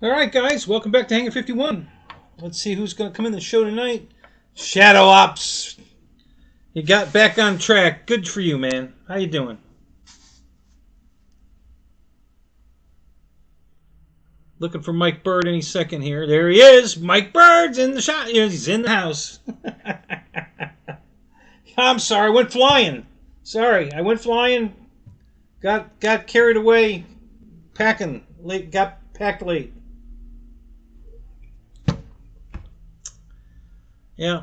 Alright guys, welcome back to Hanger 51. Let's see who's going to come in the show tonight. Shadow Ops. You got back on track. Good for you, man. How you doing? Looking for Mike Bird any second here. There he is. Mike Bird's in the shot. He's in the house. I'm sorry, I went flying. Sorry, I went flying. Got carried away packing. Late, got packed late. Yeah.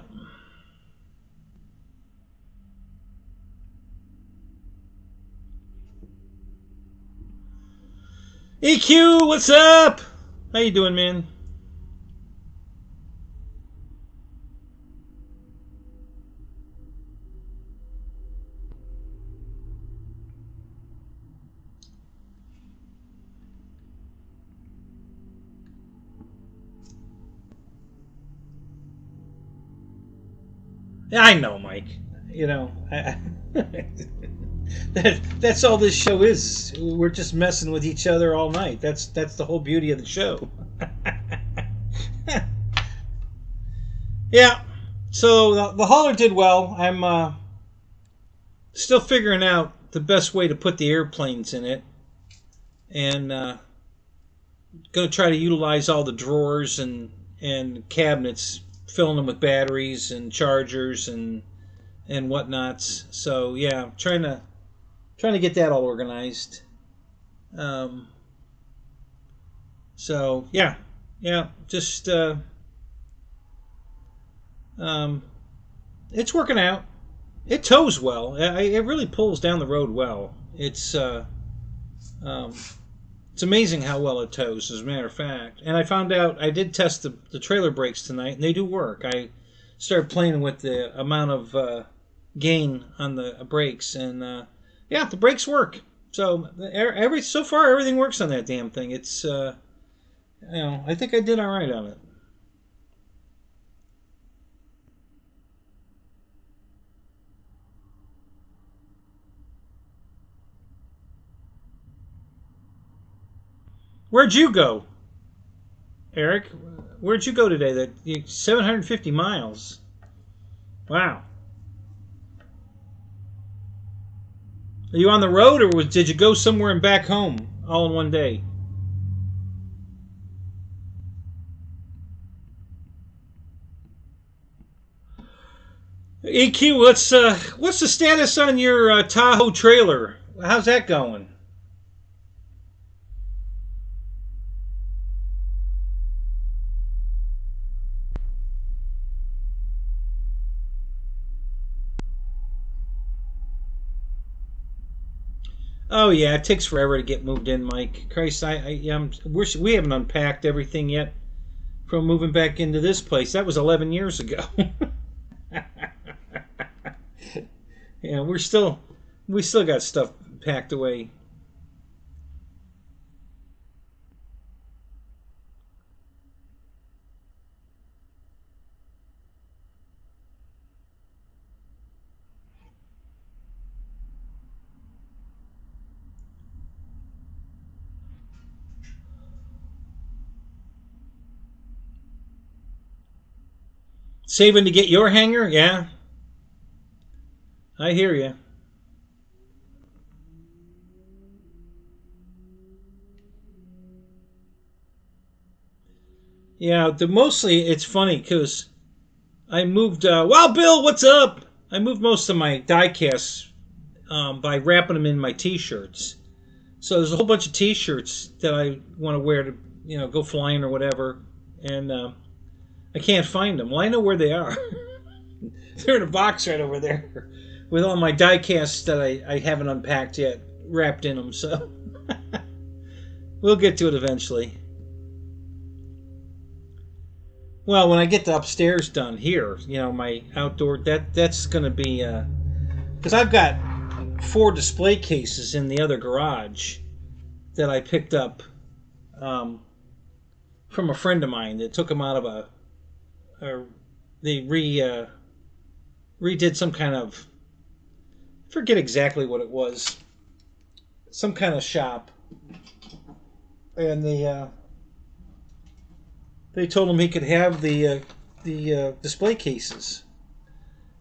EQ, what's up? How you doing, man? I know, Mike. You know, that's all this show is. We're just messing with each other all night. That's the whole beauty of the show. Yeah. So the hauler did well. I'm still figuring out the best way to put the airplanes in it, and going to try to utilize all the drawers and cabinets, filling them with batteries and chargers and whatnots. So yeah, trying to get that all organized. So yeah, just it's working out. It tows well. It really pulls down the road well. It's amazing how well it tows, as a matter of fact. And I found out, I did test the trailer brakes tonight, and they do work. I started playing with the amount of gain on the brakes, and yeah, the brakes work. So so far everything works on that damn thing. It's I think I did all right on it. Where'd you go, Eric? Where'd you go today? That 750 miles. Wow. Are you on the road, or did you go somewhere and back home all in one day? EQ, what's the status on your Tahoe trailer? How's that going? Oh yeah, it takes forever to get moved in, Mike. Christ, we haven't unpacked everything yet from moving back into this place. That was 11 years ago. Yeah, we still got stuff packed away. Saving to get your hangar? Yeah, I hear you. Yeah, mostly it's funny because I moved. Wow, Bill, what's up? I moved most of my die casts by wrapping them in my T-shirts. So there's a whole bunch of T-shirts that I want to wear to go flying or whatever, and I can't find them. Well, I know where they are. They're in a box right over there with all my die casts that I haven't unpacked yet, wrapped in them. So we'll get to it eventually. Well, when I get the upstairs done here, my outdoor, that's going to be because I've got 4 display cases in the other garage that I picked up from a friend of mine that took them out of they redid some kind of, I forget exactly what it was, some kind of shop, and they told him he could have the display cases.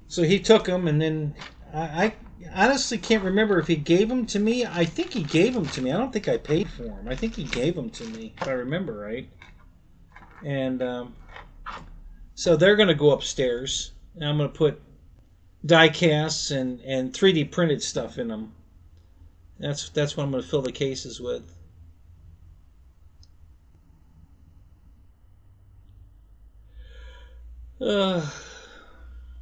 So he took them, and then I honestly can't remember if he gave them to me. I think he gave them to me. I don't think I paid for them. I think he gave them to me, if I remember right. And so they're going to go upstairs, and I'm going to put die casts and 3D printed stuff in them. That's what I'm going to fill the cases with. Oh,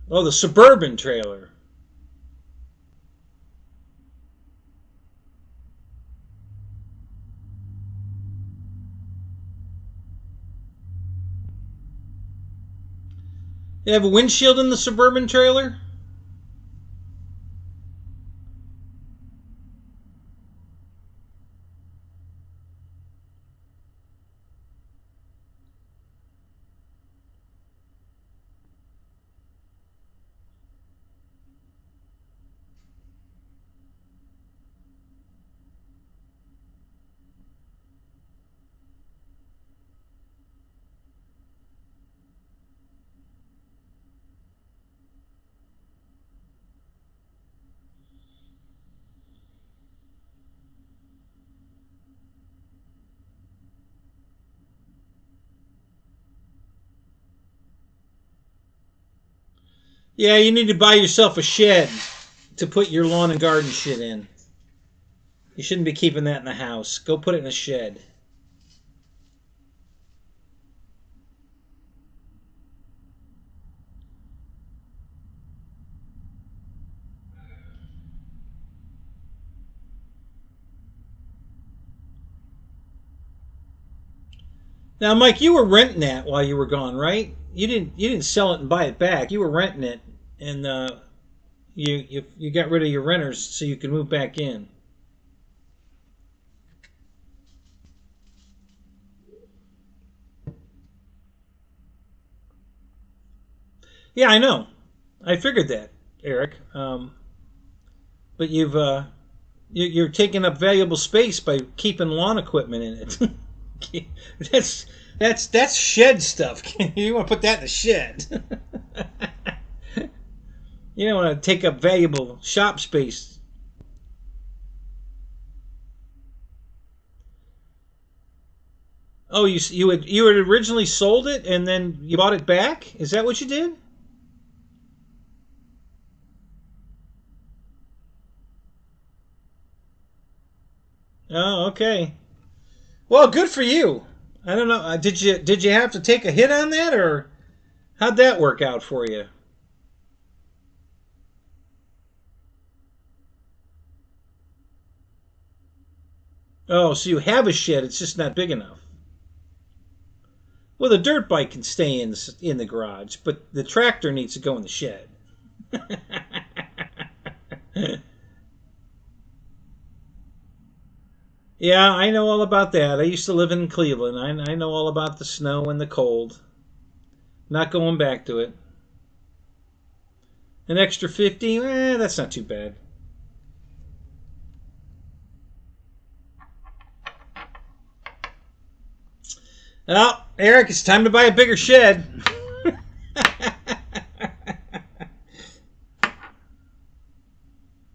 the Suburban trailer. You have a windshield in the Suburban trailer? Yeah, you need to buy yourself a shed to put your lawn and garden shit in. You shouldn't be keeping that in the house. Go put it in a shed. Now, Mike, you were renting that while you were gone, right? You didn't sell it and buy it back. You were renting it, and you got rid of your renters so you could move back in. Yeah, I know. I figured that, Eric. But you're taking up valuable space by keeping lawn equipment in it. that's shed stuff. You want to put that in the shed. You don't want to take up valuable shop space. Oh, you had originally sold it and then you bought it back? Is that what you did? Oh, okay. Well, good for you. I don't know. Did you have to take a hit on that, or how'd that work out for you? Oh, so you have a shed. It's just not big enough. Well, the dirt bike can stay in the garage, but the tractor needs to go in the shed. Yeah, I know all about that. I used to live in Cleveland. I know all about the snow and the cold. Not going back to it. An extra 50? That's not too bad. Well, Eric, it's time to buy a bigger shed.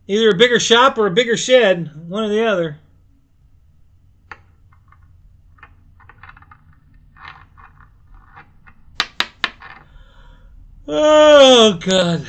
Either a bigger shop or a bigger shed. One or the other. Oh, God.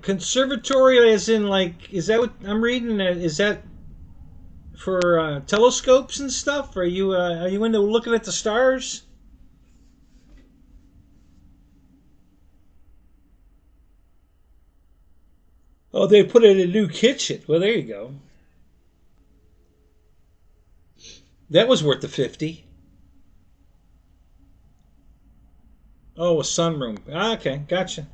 Conservatory, as in, like, is that what I'm reading? Is that for telescopes and stuff? Are you into looking at the stars? Oh, they put in a new kitchen. Well, there you go. That was worth the 50. Oh, a sunroom. Ah, okay, gotcha.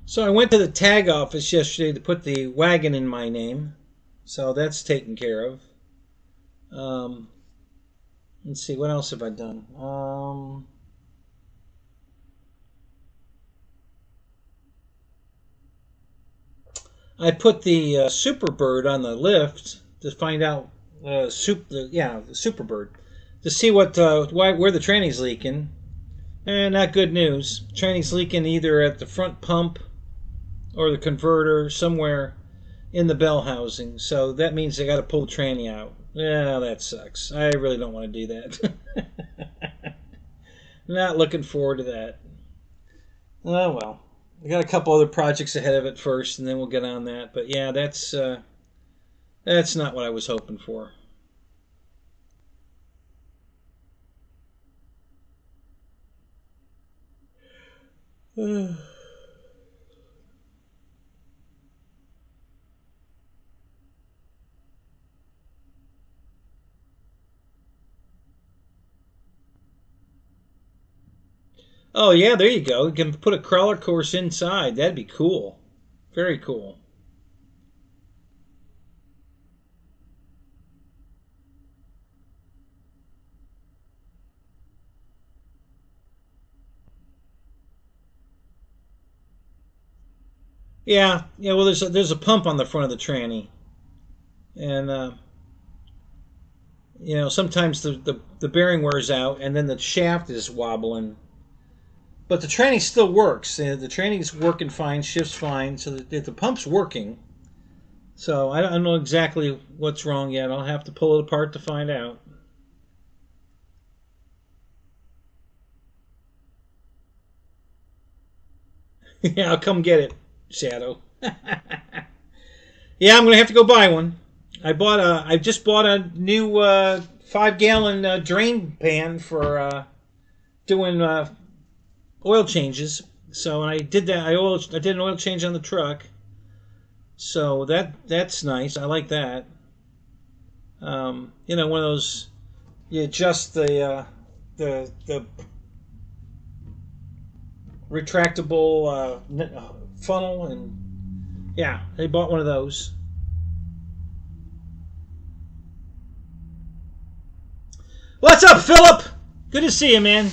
So I went to the tag office yesterday to put the wagon in my name. So that's taken care of. Um, let's see, what else have I done? I put the Superbird on the lift to find out the Superbird to see where the training's leaking. And not good news. Training's leaking either at the front pump or the converter somewhere in the bell housing. So that means they got to pull the tranny out. Yeah, that sucks. I really don't want to do that. Not looking forward to that. Oh well. I got a couple other projects ahead of it first, and then we'll get on that. But yeah, that's not what I was hoping for. Oh yeah, there you go. You can put a crawler course inside. That'd be cool. Very cool. Yeah, yeah. Well, there's a pump on the front of the tranny, and sometimes the bearing wears out, and then the shaft is wobbling. But the tranny still works. The tranny's working fine, shifts fine, so the pump's working. So I don't know exactly what's wrong yet. I'll have to pull it apart to find out. Yeah, I'll come get it, Shadow. Yeah, I'm gonna have to go buy one. I just bought a new 5-gallon drain pan for doing oil changes. So I did that. I did an oil change on the truck. So that's nice. I like that. One of those you adjust the retractable funnel, and yeah, they bought one of those. What's up, Philip? Good to see you, man.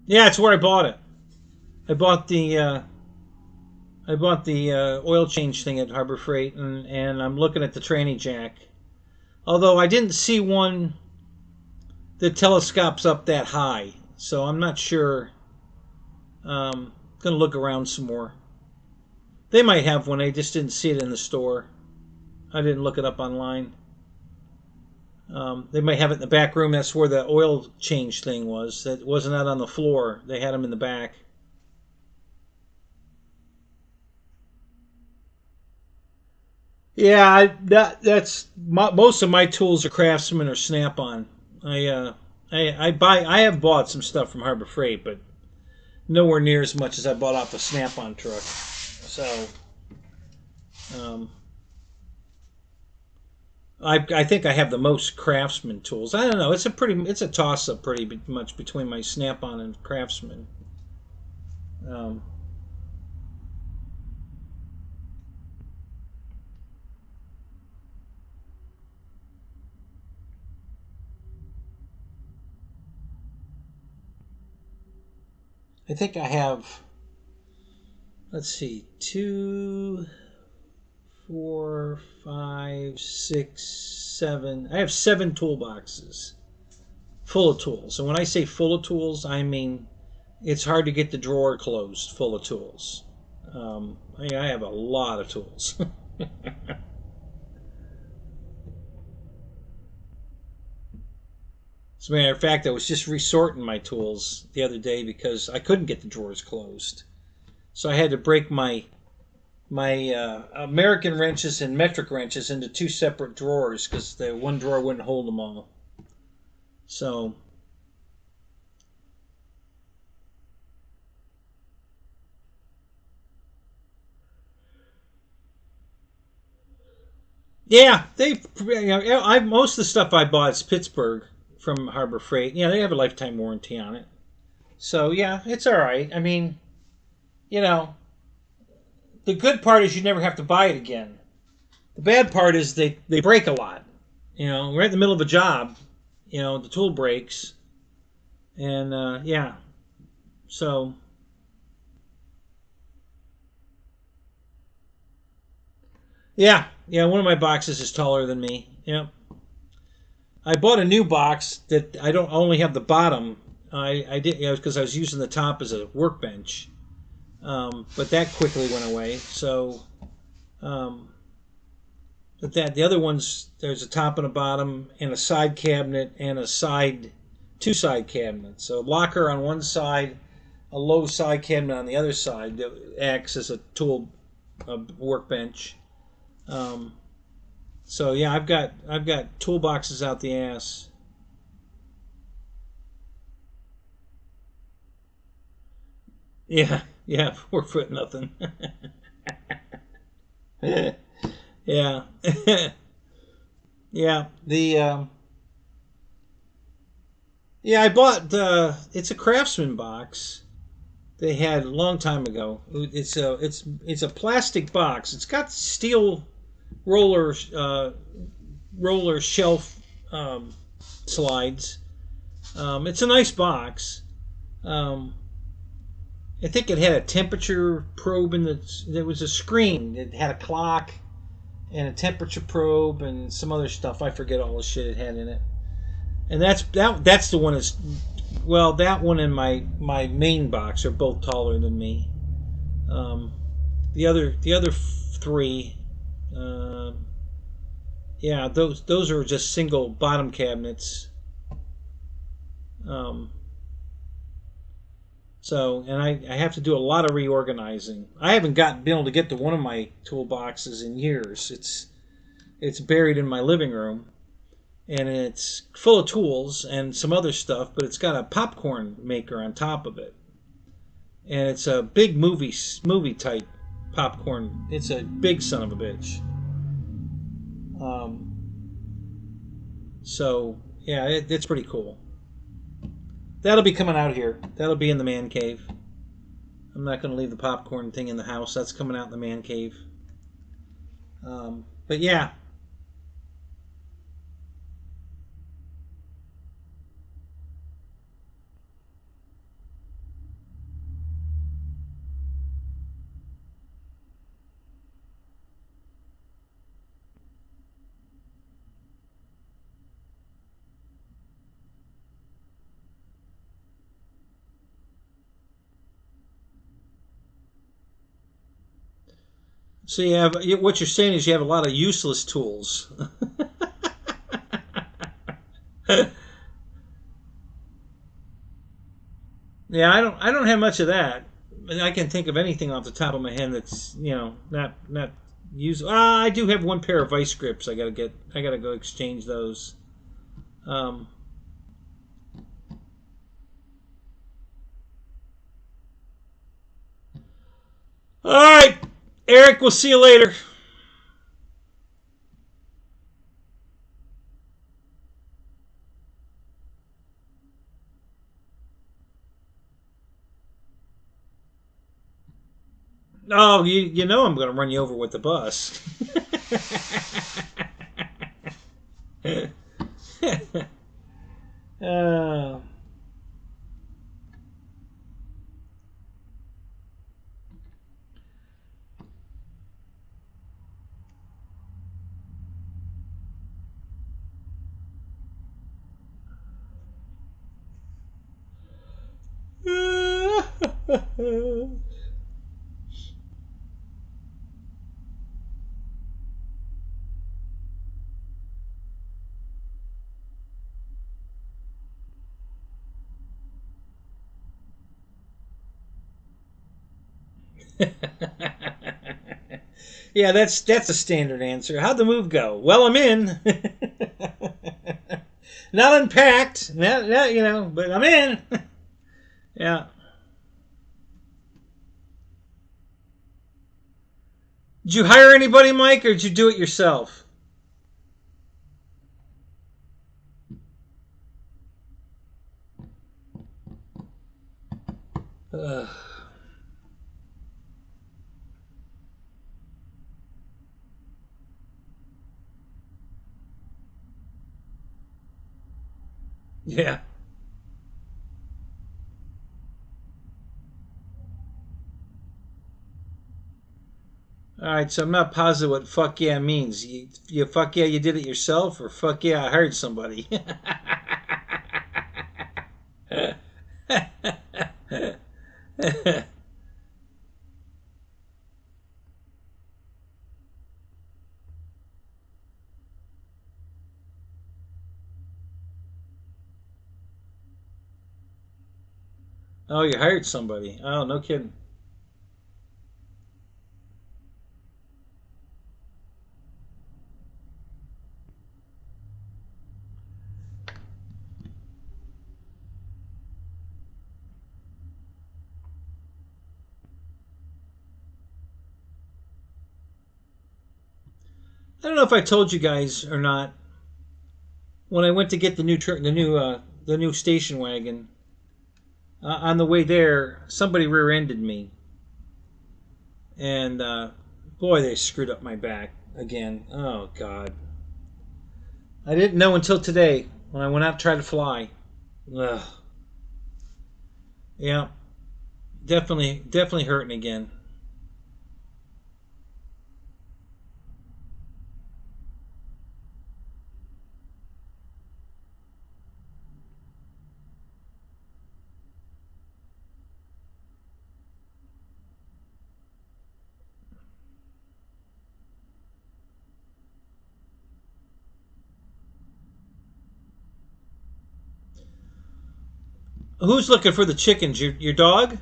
Yeah, it's where I bought it. I bought the oil change thing at Harbor Freight, and I'm looking at the tranny jack. Although I didn't see one that telescopes up that high, so I'm not sure. Gonna look around some more. They might have one. I just didn't see it in the store. I didn't look it up online. They might have it in the back room. That's where the oil change thing was. That wasn't out on the floor. They had them in the back. Yeah, that's most of my tools are Craftsman or Snap-on. I have bought some stuff from Harbor Freight, but nowhere near as much as I bought off the Snap-on truck. So, um, I think I have the most Craftsman tools. I don't know. It's a toss up pretty much between my Snap-on and Craftsman. Um, I think I have, let's see, 2, 4, 5, 6, 7. I have 7 toolboxes full of tools. And when I say full of tools, I mean it's hard to get the drawer closed full of tools. I have a lot of tools. As a matter of fact, I was just resorting my tools the other day because I couldn't get the drawers closed. So I had to break my American wrenches and metric wrenches into 2 separate drawers because the one drawer wouldn't hold them all. So yeah, most of the stuff I bought is Pittsburgh from Harbor Freight. Yeah, they have a lifetime warranty on it. So yeah, it's all right. I mean, you know, the good part is you never have to buy it again. The bad part is they break a lot. We're in the middle of a job. The tool breaks, and yeah, so yeah. One of my boxes is taller than me. Yeah, I bought a new box that I don't only have the bottom. I did because I was using the top as a workbench, but that quickly went away. So, um, but the other ones, there's a top and a bottom, and a side cabinet, and two side cabinets. So locker on one side, a low side cabinet on the other side that acts as a tool workbench. Um, so yeah, I've got toolboxes out the ass. Yeah, yeah, 4 foot nothing. Yeah, yeah. Yeah, I bought it's a Craftsman box they had a long time ago. It's a plastic box. It's got steel roller roller shelf slides. It's a nice box. Um, I think it had a temperature probe in the. There was a screen. It had a clock and a temperature probe and some other stuff. I forget all the shit it had in it. And that's the one that's well, that one and my main box are both taller than me. Um, the other three, uh, yeah, those are just single bottom cabinets. Um, and I have to do a lot of reorganizing. I haven't been able to get to one of my toolboxes in years. It's buried in my living room, and it's full of tools and some other stuff, but it's got a popcorn maker on top of it, and it's a big movie type popcorn. It's a big son of a bitch. Um, so yeah, it's pretty cool. That'll be coming out here. That'll be in the man cave. I'm not going to leave the popcorn thing in the house. That's coming out in the man cave. But yeah. So what you're saying is you have a lot of useless tools. Yeah, I don't have much of that. I can think of anything off the top of my head that's not use. I do have one pair of vice grips. I gotta go exchange those. Um, all right, Eric. We'll see you later. Oh, you know I'm going to run you over with the bus. uh, Yeah, that's a standard answer. How'd the move go? Well, I'm in. Not unpacked, not, but I'm in. Yeah. Did you hire anybody, Mike, or did you do it yourself? Ugh. Yeah. All right, so I'm not positive what "fuck yeah" means. You fuck yeah, you did it yourself, or fuck yeah, I hired somebody. Oh, you hired somebody. Oh, no kidding. I don't know if I told you guys or not. When I went to get the new station wagon, on the way there, somebody rear-ended me, and boy, they screwed up my back again. Oh God, I didn't know until today when I went out to try to fly. Ugh. Yeah, definitely hurting again. Who's looking for the chickens? Your dog?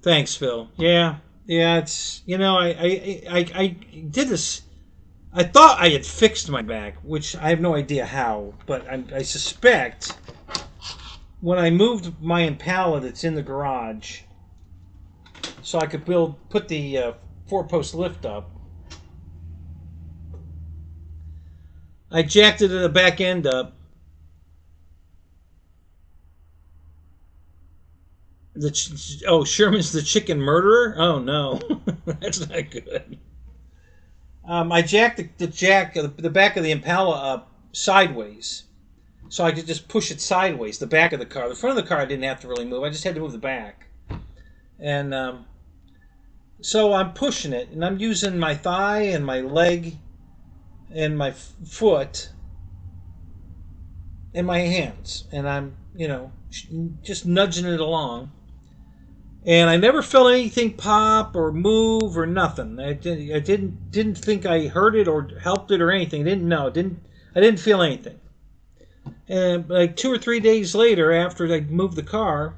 Thanks, Phil. Yeah, yeah. It's I did this. I thought I had fixed my back, which I have no idea how, but I suspect when I moved my Impala that's in the garage, so I could put the four-post lift up. I jacked it at the back end up. Sherman's the chicken murderer. Oh no, that's not good. I jacked the back of the Impala up sideways, so I could just push it sideways. The back of the car, the front of the car, I didn't have to really move. I just had to move the back, and so I'm pushing it, and I'm using my thigh and my leg and my foot and my hands, and I'm just nudging it along. And I never felt anything pop or move or nothing. I didn't think I hurt it or helped it or anything. I didn't feel anything. And like 2 or 3 days later, after I moved the car,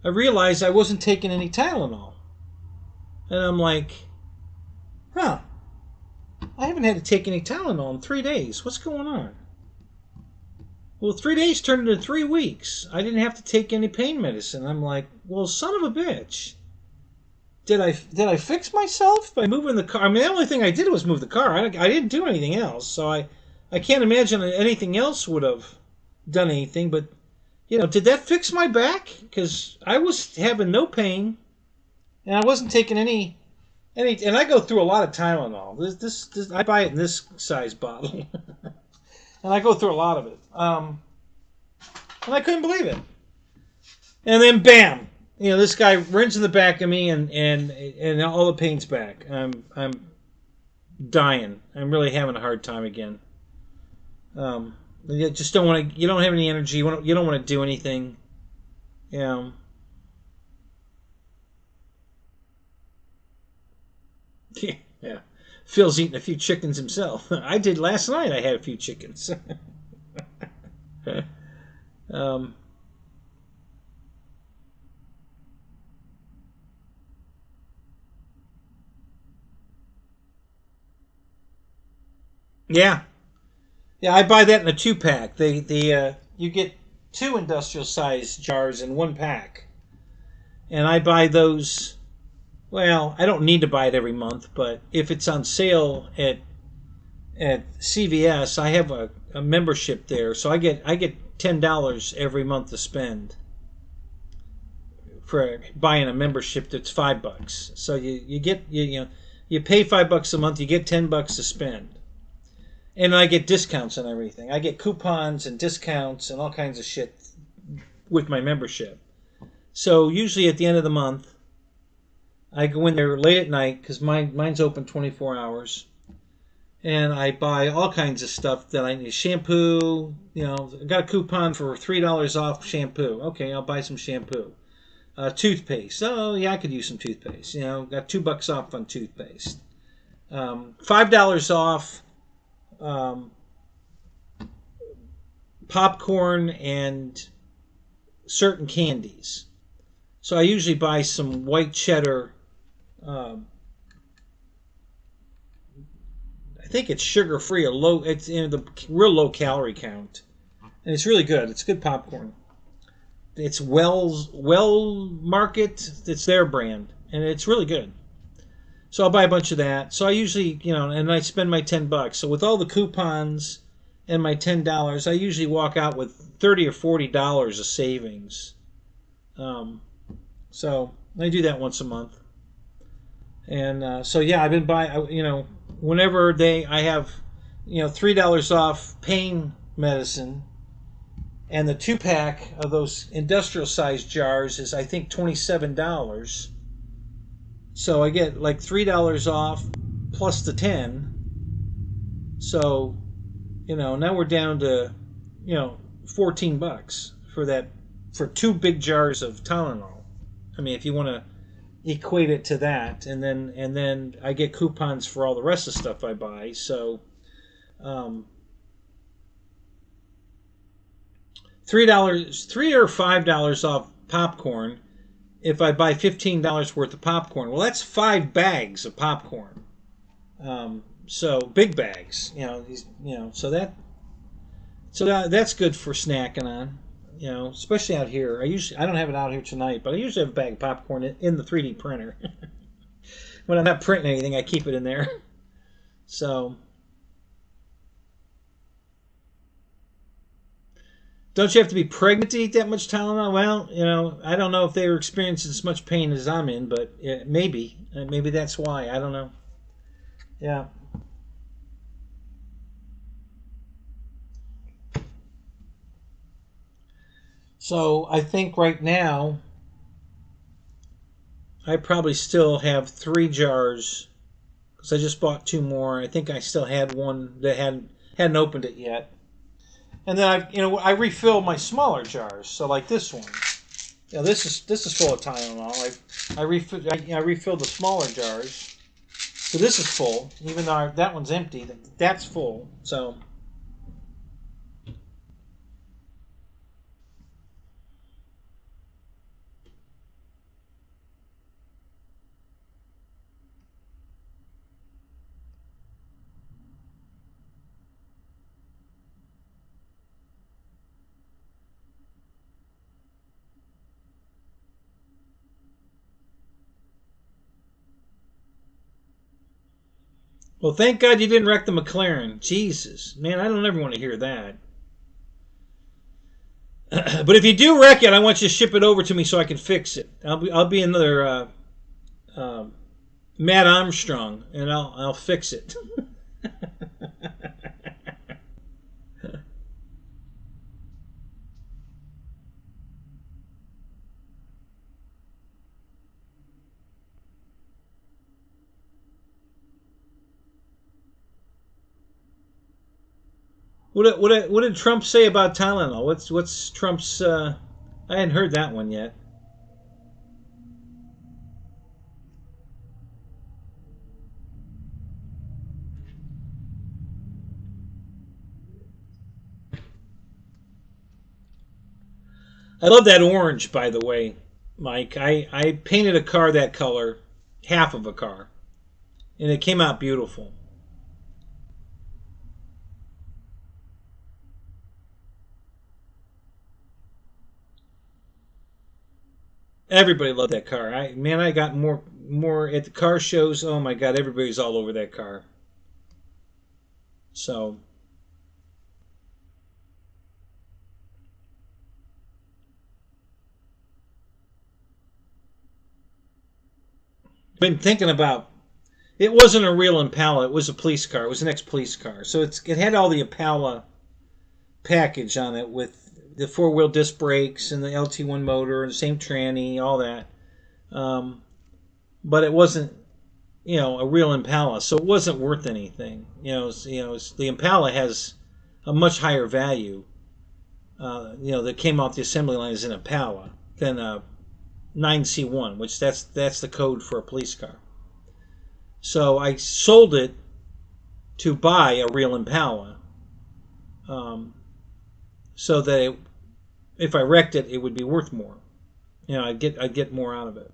I realized I wasn't taking any Tylenol. And I'm like, huh, I haven't had to take any Tylenol in 3 days. What's going on? Well, 3 days turned into 3 weeks. I didn't have to take any pain medicine. I'm like, well, son of a bitch. Did I fix myself by moving the car? I mean, the only thing I did was move the car. I didn't do anything else. So I can't imagine anything else would have done anything. But did that fix my back? Because I was having no pain, and I wasn't taking any. And I go through a lot of Tylenol. This I buy it in this size bottle, and I go through a lot of it. And I couldn't believe it. And then bam, this guy runs in the back of me, and all the pain's back. I'm dying. I'm really having a hard time again. You just don't want to. You don't have any energy. You don't want to do anything. Yeah. Yeah. Phil's eating a few chickens himself. I did last night. I had a few chickens. um, Yeah, yeah. I buy that in a 2-pack. You get 2 industrial size jars in 1 pack, and I buy those. Well, I don't need to buy it every month, but if it's on sale at CVS, I have a membership there, so I get $10 every month to spend for buying a membership that's $5. So you get you pay $5 a month, you get $10 to spend, and I get discounts on everything. I get coupons and discounts and all kinds of shit with my membership. So usually at the end of the month, I go in there late at night because mine's open 24 hours, and I buy all kinds of stuff that I need. Shampoo, I got a coupon for $3 off shampoo. Okay, I'll buy some shampoo. Toothpaste. Oh yeah, I could use some toothpaste. Got $2 off on toothpaste. $5 off popcorn and certain candies. So I usually buy some white cheddar. I think it's sugar free or low. It's in the real low calorie count, and it's really good. It's good popcorn. It's Well Market. It's their brand, and it's really good. So I'll buy a bunch of that. So I usually, and I spend my $10. So with all the coupons and my $10, I usually walk out with $30 or $40 of savings. So I do that once a month. And so yeah, I've been buying. Whenever I have, $3 off pain medicine, and the 2-pack of those industrial sized jars is I think $27. So I get like $3 off plus the 10. So, now we're down to, $14 for 2 big jars of Tylenol. I mean, if you want to equate it to that, and then I get coupons for all the rest of the stuff I buy. So, $3 or $5 off popcorn if I buy $15 worth of popcorn. Well, that's 5 bags of popcorn. So big bags, so that's good for snacking on, especially out here. I don't have it out here tonight, but I usually have a bag of popcorn in the 3D printer. When I'm not printing anything, I keep it in there. So, don't you have to be pregnant to eat that much Tylenol? Well, I don't know if they were experiencing as much pain as I'm in, but maybe that's why. I don't know. Yeah. So I think right now I probably still have 3 jars because I just bought 2 more. I think I still had one that hadn't opened it yet. And then I refill my smaller jars. So like this one, this is full of Tylenol. I refill the smaller jars. So this is full, even though that one's empty. That's full. So. Well, thank God you didn't wreck the McLaren. Jesus, man, I don't ever want to hear that. But if you do wreck it, I want you to ship it over to me so I can fix it. I'll be another Matt Armstrong, and I'll fix it. What did Trump say about Tylenol? What's Trump's? I hadn't heard that one yet. I love that orange, by the way, Mike. I painted a car that color, half of a car, and it came out beautiful. Everybody loved that car. I got more at the car shows. Oh my God, everybody's all over that car. So been thinking about. It wasn't a real Impala. It was a police car. It was an ex-police car. So it had all the Impala package on it with the four-wheel disc brakes and the LT1 motor and the same tranny, all that. Um, but it wasn't, a real Impala, so it wasn't worth anything. The Impala has a much higher value. That came off the assembly line as an Impala than a 9C1, which that's the code for a police car. So I sold it to buy a real Impala, so that if I wrecked it, it would be worth more. I'd get more out of it.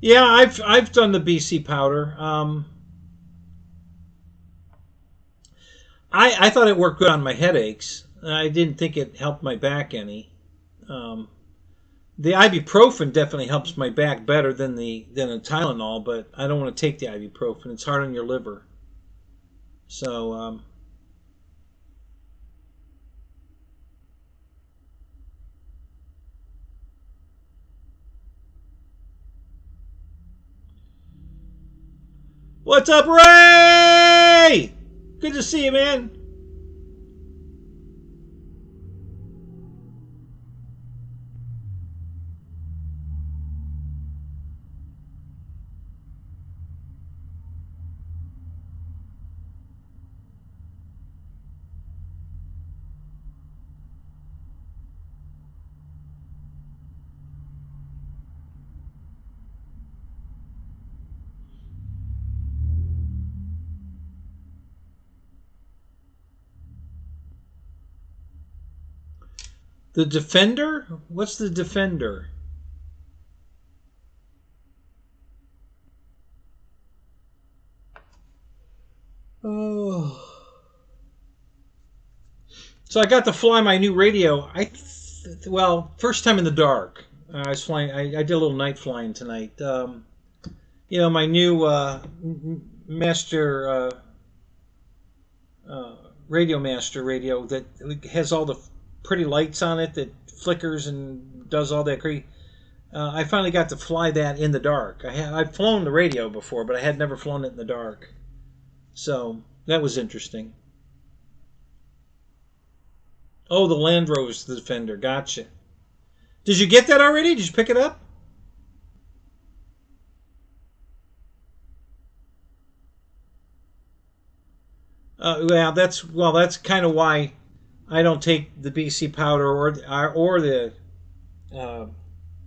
Yeah, I've done the BC powder. I thought it worked good on my headaches. I didn't think it helped my back any. Um, the ibuprofen definitely helps my back better than a Tylenol, but I don't want to take the ibuprofen. It's hard on your liver. So what's up, Ray? Good to see you, man. The Defender? What's the Defender? Oh. So I got to fly my new radio. First time in the dark. I was flying. I did a little night flying tonight. My new Master Radio Master radio that has all the pretty lights on it that flickers and does all that great. I finally got to fly that in the dark. I've flown the radio before, but I had never flown it in the dark. So that was interesting. Oh, the Land Rover's the Defender. Gotcha. Did you get that already? Did you pick it up? That's kind of why I don't take the BC powder or the uh,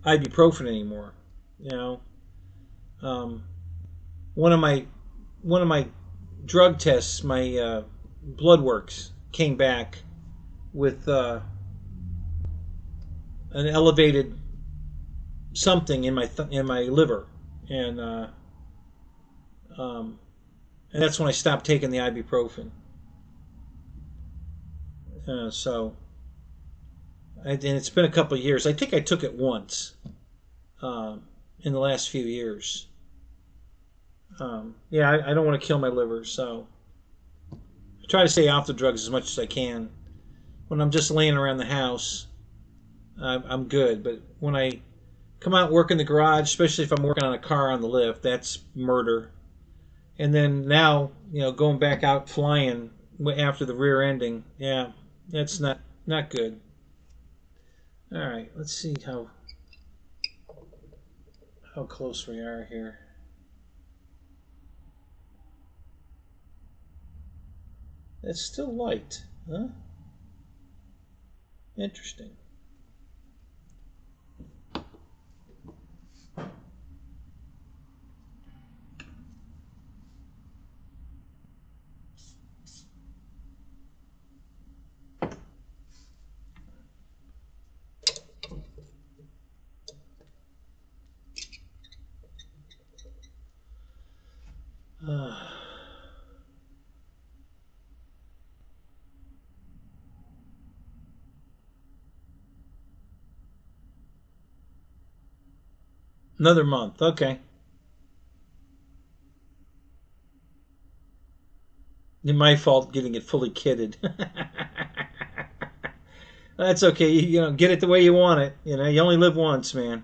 ibuprofen anymore. You know, um, one of my one of my drug tests, my blood works came back with an elevated something in my liver, and um, and that's when I stopped taking the ibuprofen. So, and it's been a couple of years. I think I took it once in the last few years. Yeah, I don't want to kill my liver, so I try to stay off the drugs as much as I can. When I'm just laying around the house, I'm good. But when I come out and work in the garage, especially if I'm working on a car on the lift, that's murder. And then now, going back out flying after the rear ending, yeah, that's not good. All right, let's see how close we are here. It's still light, huh? Interesting. Another month. Okay. My fault getting it fully kitted. That's okay. You know, get it the way you want it. You know, you only live once, man.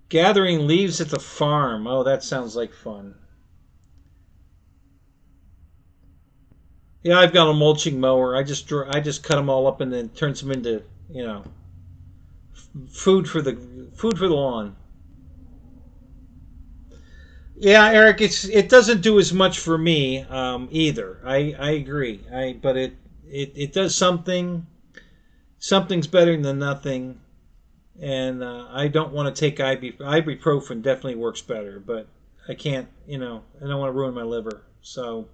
Gathering leaves at the farm. Oh, that sounds like fun. Yeah, I've got a mulching mower. I just cut them all up and then turns them into, you know, food for the lawn. Yeah, Eric, it doesn't do as much for me either. I agree. But it does something. Something's better than nothing. And I don't want to take ibuprofen. Definitely works better, but I can't. You know, I don't want to ruin my liver. So,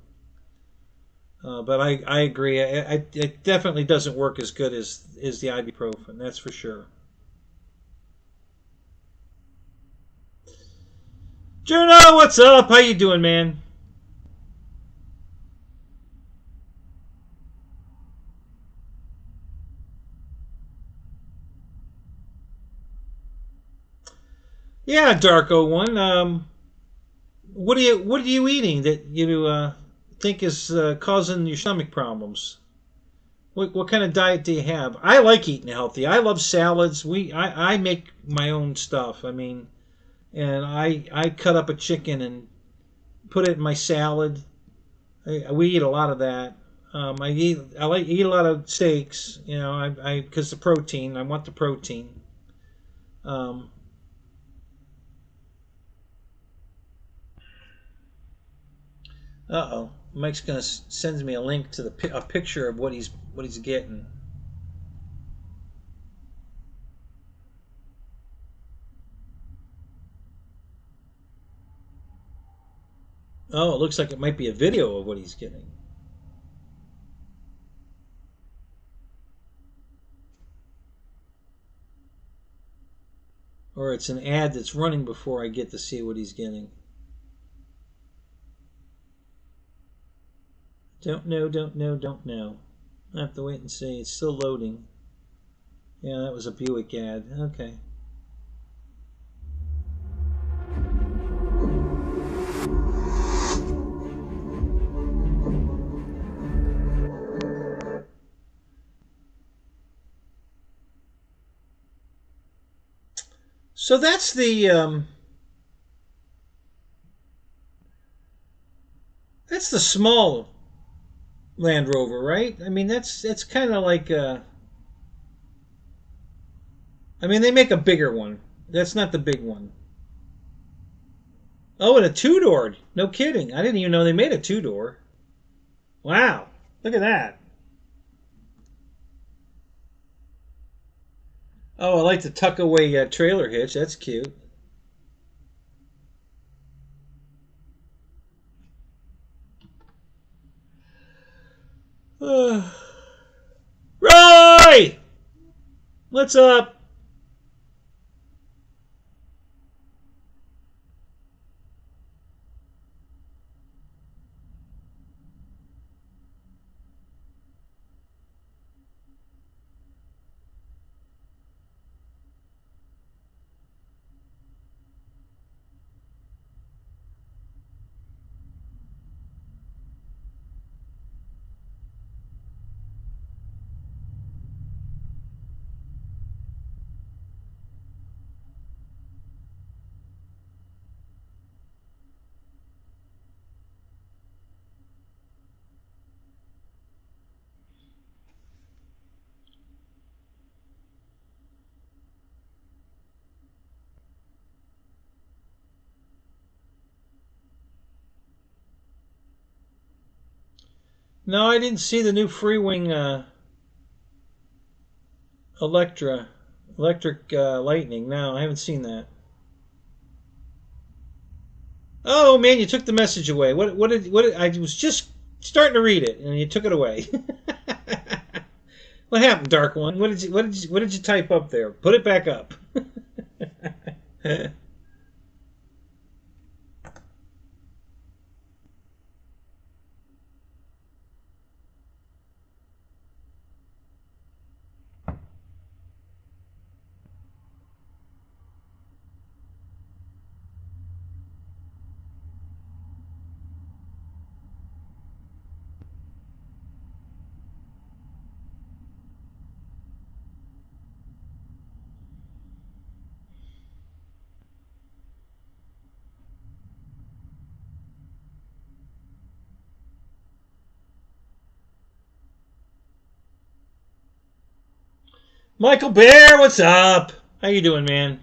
but I agree. It definitely doesn't work as good as the ibuprofen. That's for sure. Juno, what's up? How you doing, man? Yeah, Darko one. What are you eating that you think is causing your stomach problems? What kind of diet do you have? I like eating healthy. I love salads. I make my own stuff. I mean, and I cut up a chicken and put it in my salad. We eat a lot of that. I eat a lot of steaks. You know, I because the protein. I want the protein. Um, oh, Mike's gonna sends me a link to a picture of what he's getting. Oh, it looks like it might be a video of what he's getting, or it's an ad that's running before I get to see what he's getting. Don't know, don't know, don't know. I have to wait and see. It's still loading. Yeah, that was a Buick ad. Okay. So that's the small Land Rover, right? I mean, that's kind of like I mean, they make a bigger one. That's not the big one. Oh, and a two door. No kidding. I didn't even know they made a two door. Wow. Look at that. Oh, I like the tuck away trailer hitch. That's cute. Roy! What's up? No, I didn't see the new Freewing Electra, Electric Lightning. No, I haven't seen that. Oh man, you took the message away. I was just starting to read it, and you took it away. What happened, Dark One? What did you type up there? Put it back up. Michael Bear, what's up? How you doing, man?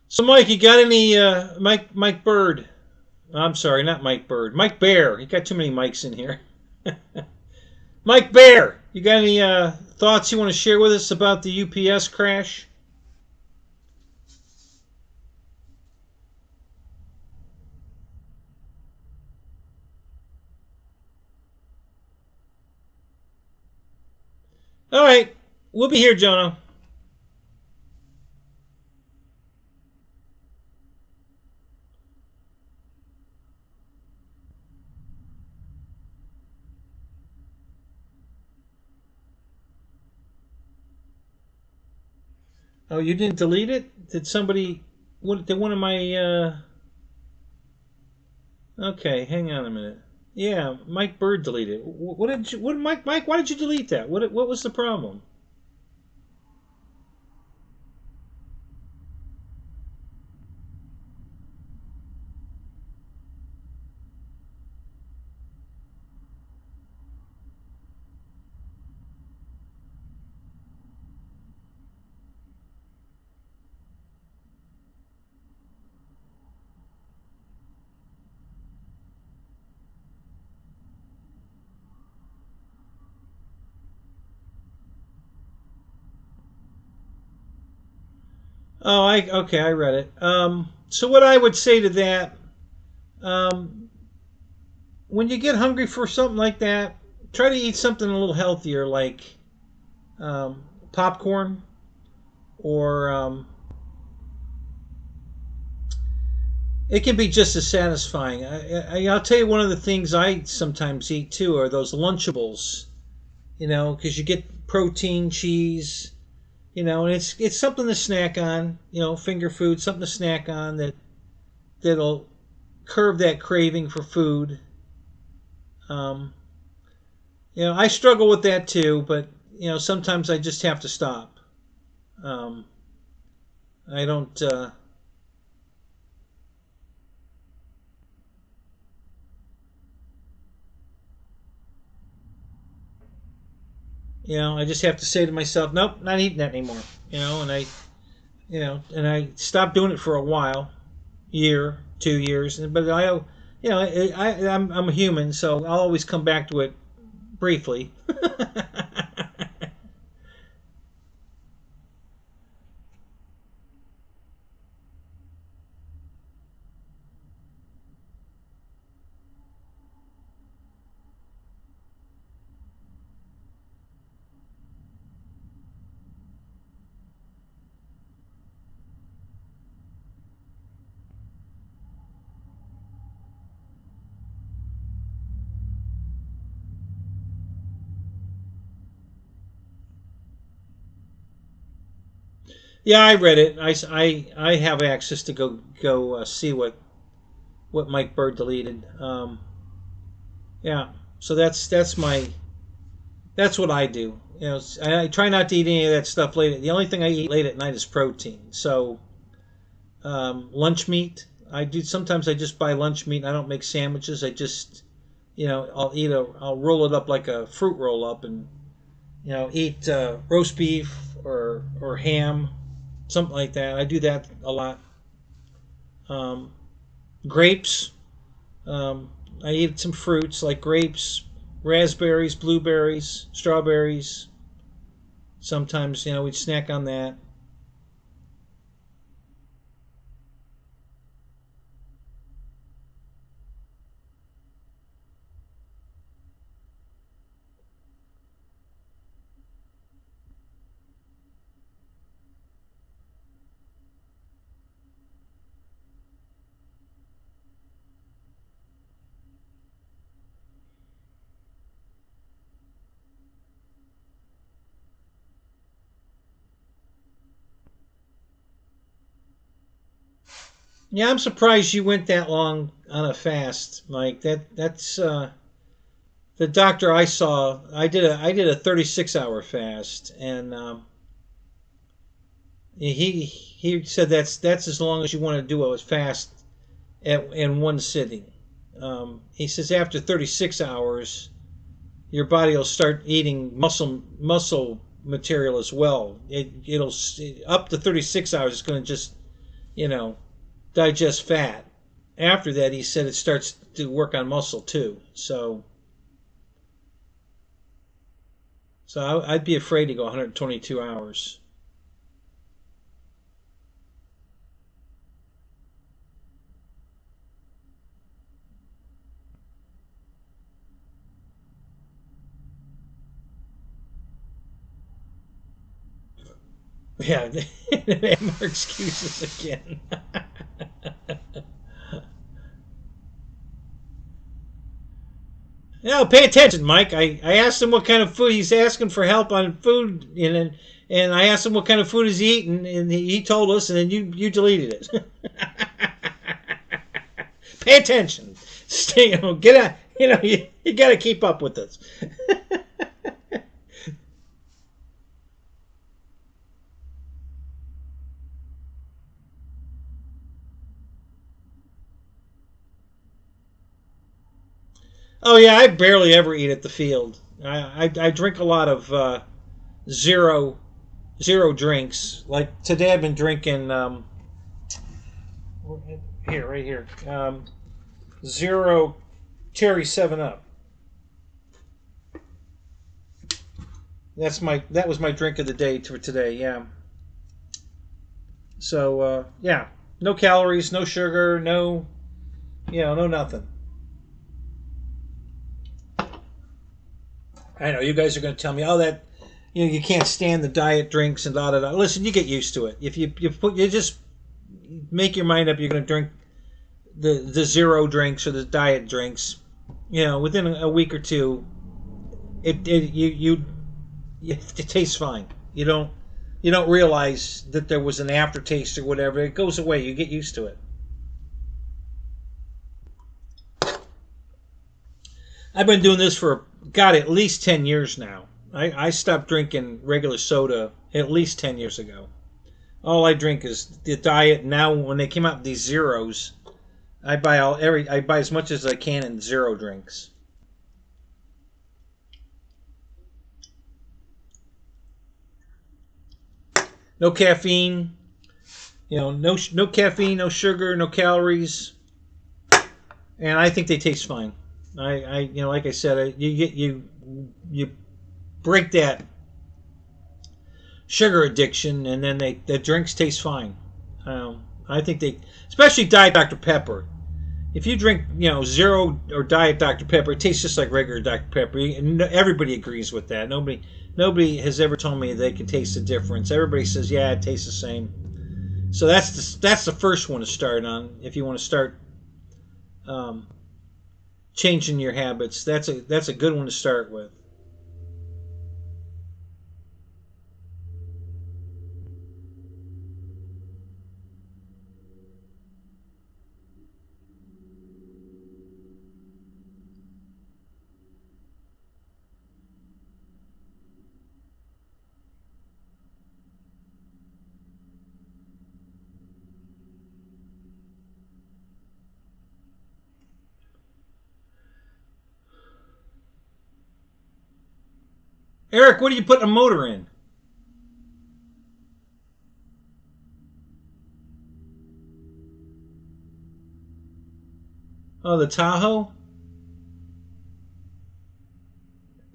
So, Mike, you got any Mike Bird? I'm sorry, not Mike Bird. Mike Bear. You got too many mics in here. Mike Bear, you got any thoughts you want to share with us about the UPS crash? All right, we'll be here, Jonah. Oh, you didn't delete it? Did somebody? What? Did one of my? Okay, hang on a minute. Yeah, Mike Bird deleted it. What did you? What Mike? Mike, why did you delete that? What was the problem? Oh, I okay, I read it. So what I would say to that, um, when you get hungry for something like that, try to eat something a little healthier, like popcorn or it can be just as satisfying. I'll tell you one of the things I sometimes eat too are those Lunchables. You know, because you get protein, cheese. You know, and it's something to snack on. You know, finger food, something to snack on that'll curb that craving for food. Um, you know, I struggle with that too, but you know, sometimes I just have to stop. Um, I don't. You know, I just have to say to myself, nope, not eating that anymore. You know, and I stopped doing it for a while, year, 2 years, but I'm a human, so I'll always come back to it briefly. Yeah, I read it. I have access to go see what Mike Bird deleted. Yeah, so that's what I do. You know, I try not to eat any of that stuff late. The only thing I eat late at night is protein. So lunch meat. I do sometimes. I just buy lunch meat. I don't make sandwiches. I just I'll roll it up like a fruit roll up and eat roast beef or ham, something like that. I do that a lot. Um, Grapes. Um, I eat some fruits like grapes, raspberries, blueberries, strawberries. Sometimes we'd snack on that. Yeah, I'm surprised you went that long on a fast, Mike. the doctor I saw, I did a 36-hour fast, and he said that's as long as you want to do a fast in one sitting. He says after 36 hours, your body will start eating muscle material as well. It'll up to 36 hours. It's going to just digest fat. After that, he said it starts to work on muscle too. So I'd be afraid to go 122 hours. Yeah, more excuses again. No, pay attention, Mike. I asked him what kind of food he's asking for help on food, and I asked him what kind of food he's eating, and he told us, and then you deleted it. Pay attention. Stay, get out. You got to keep up with this. Oh yeah, I barely ever eat at the field. I drink a lot of zero zero drinks. Like today, I've been drinking here, right here, zero cherry 7 Up. That was my drink of the day for today. Yeah. So yeah, no calories, no sugar, no nothing. I know you guys are going to tell me, oh, that you can't stand the diet drinks and da da da. Listen, you get used to it. If you just make your mind up, you're going to drink the zero drinks or the diet drinks. Within a week or two, it tastes fine. You don't realize that there was an aftertaste or whatever. It goes away. You get used to it. I've been doing this for, God, at least 10 years now. I stopped drinking regular soda at least 10 years ago. All I drink is the diet. Now, when they came out with these zeros, I buy as much as I can in zero drinks. No caffeine. No caffeine, no sugar, no calories, and I think they taste fine. Like I said, you break that sugar addiction, and then the drinks taste fine. I think especially Diet Dr Pepper. If you drink, zero or Diet Dr Pepper, it tastes just like regular Dr Pepper. Everybody agrees with that. Nobody has ever told me they can taste the difference. Everybody says, yeah, it tastes the same. So that's the first one to start on if you want to start changing your habits. That's a good one to start with. Eric, what are you putting a motor in? Oh, the Tahoe?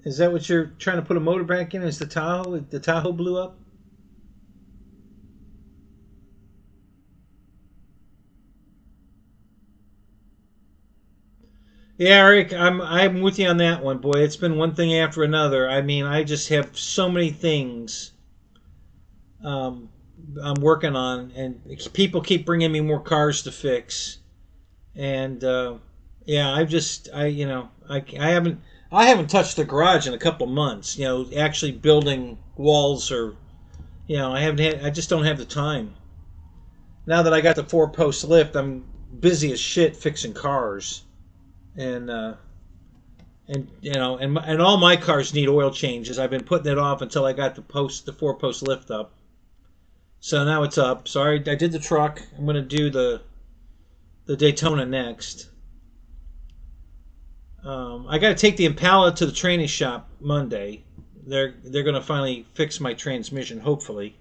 Is that what you're trying to put a motor back in? Is the Tahoe? The Tahoe blew up? Yeah, Eric, I'm with you on that one, boy. It's been one thing after another. I mean, I just have so many things um, I'm working on, and people keep bringing me more cars to fix. And yeah, I haven't touched the garage in a couple of months. Actually building walls or I just don't have the time. Now that I got the 4-post lift, I'm busy as shit fixing cars, and And and all my cars need oil changes. I've been putting it off until I got the 4-post lift up. So now it's up. So I did the truck. I'm going to do the Daytona next. I got to take the Impala to the training shop Monday. They're going to finally fix my transmission, hopefully.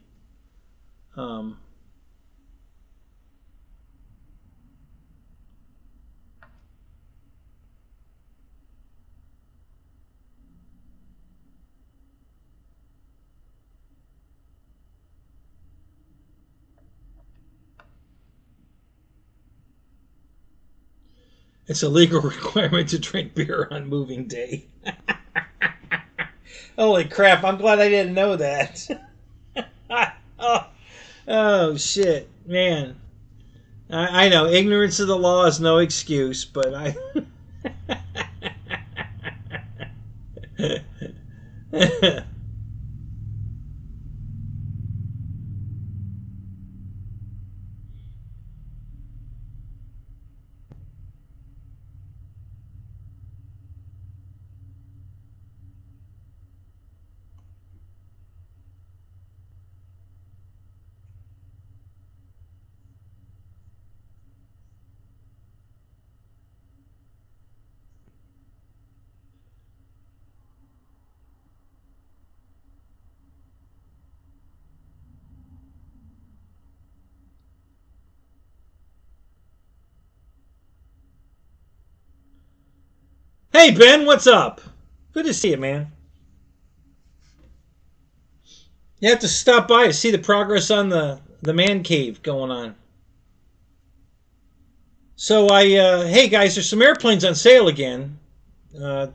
It's a legal requirement to drink beer on moving day. Holy crap, I'm glad I didn't know that. Oh, shit. Man. I know, ignorance of the law is no excuse, but I... Hey, Ben, what's up? Good to see you, man. You have to stop by to see the progress on the man cave going on. So hey guys, there's some airplanes on sale again. Too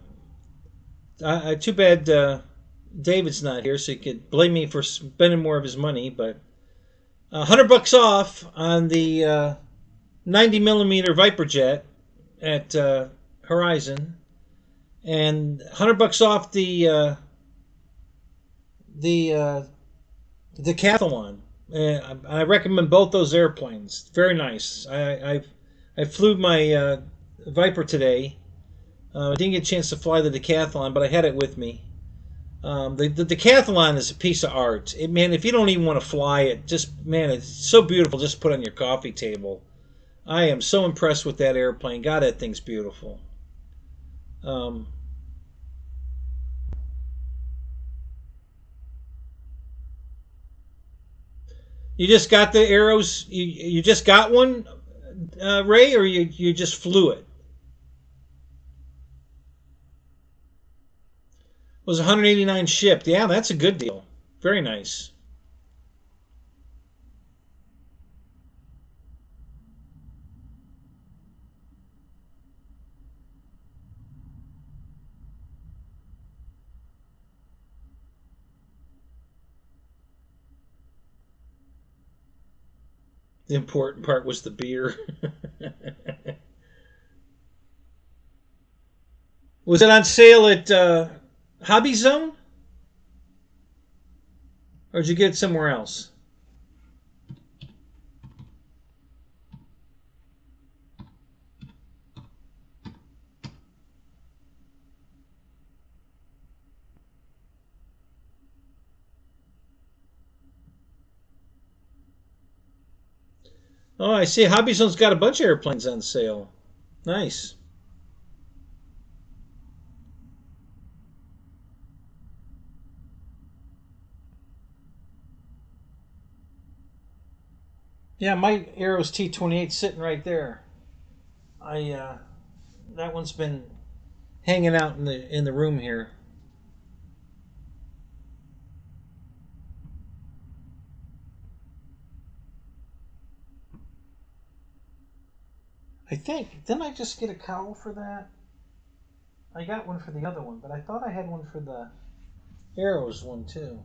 bad David's not here, so he could blame me for spending more of his money. But $100 off on the 90 millimeter Viper jet at Horizon, and $100 off the Decathlon. I recommend both those airplanes. Very nice. I flew my Viper today. I didn't get a chance to fly the Decathlon, but I had it with me. The Decathlon is a piece of art. Man, if you don't even want to fly it, it's so beautiful. Just put on your coffee table. I am so impressed with that airplane. God, that thing's beautiful. You just got the arrows. You just got one, Ray, or you just flew it? It was 189 shipped. Yeah, that's a good deal. Very nice. The important part was the beer. Was it on sale at Hobby Zone? Or did you get it somewhere else? Oh, I see. Hobby Zone's got a bunch of airplanes on sale. Nice. Yeah, my Aero's T-28 sitting right there. That one's been hanging out in the room here. I think, didn't I just get a cowl for that? I got one for the other one, but I thought I had one for the Aero's one too.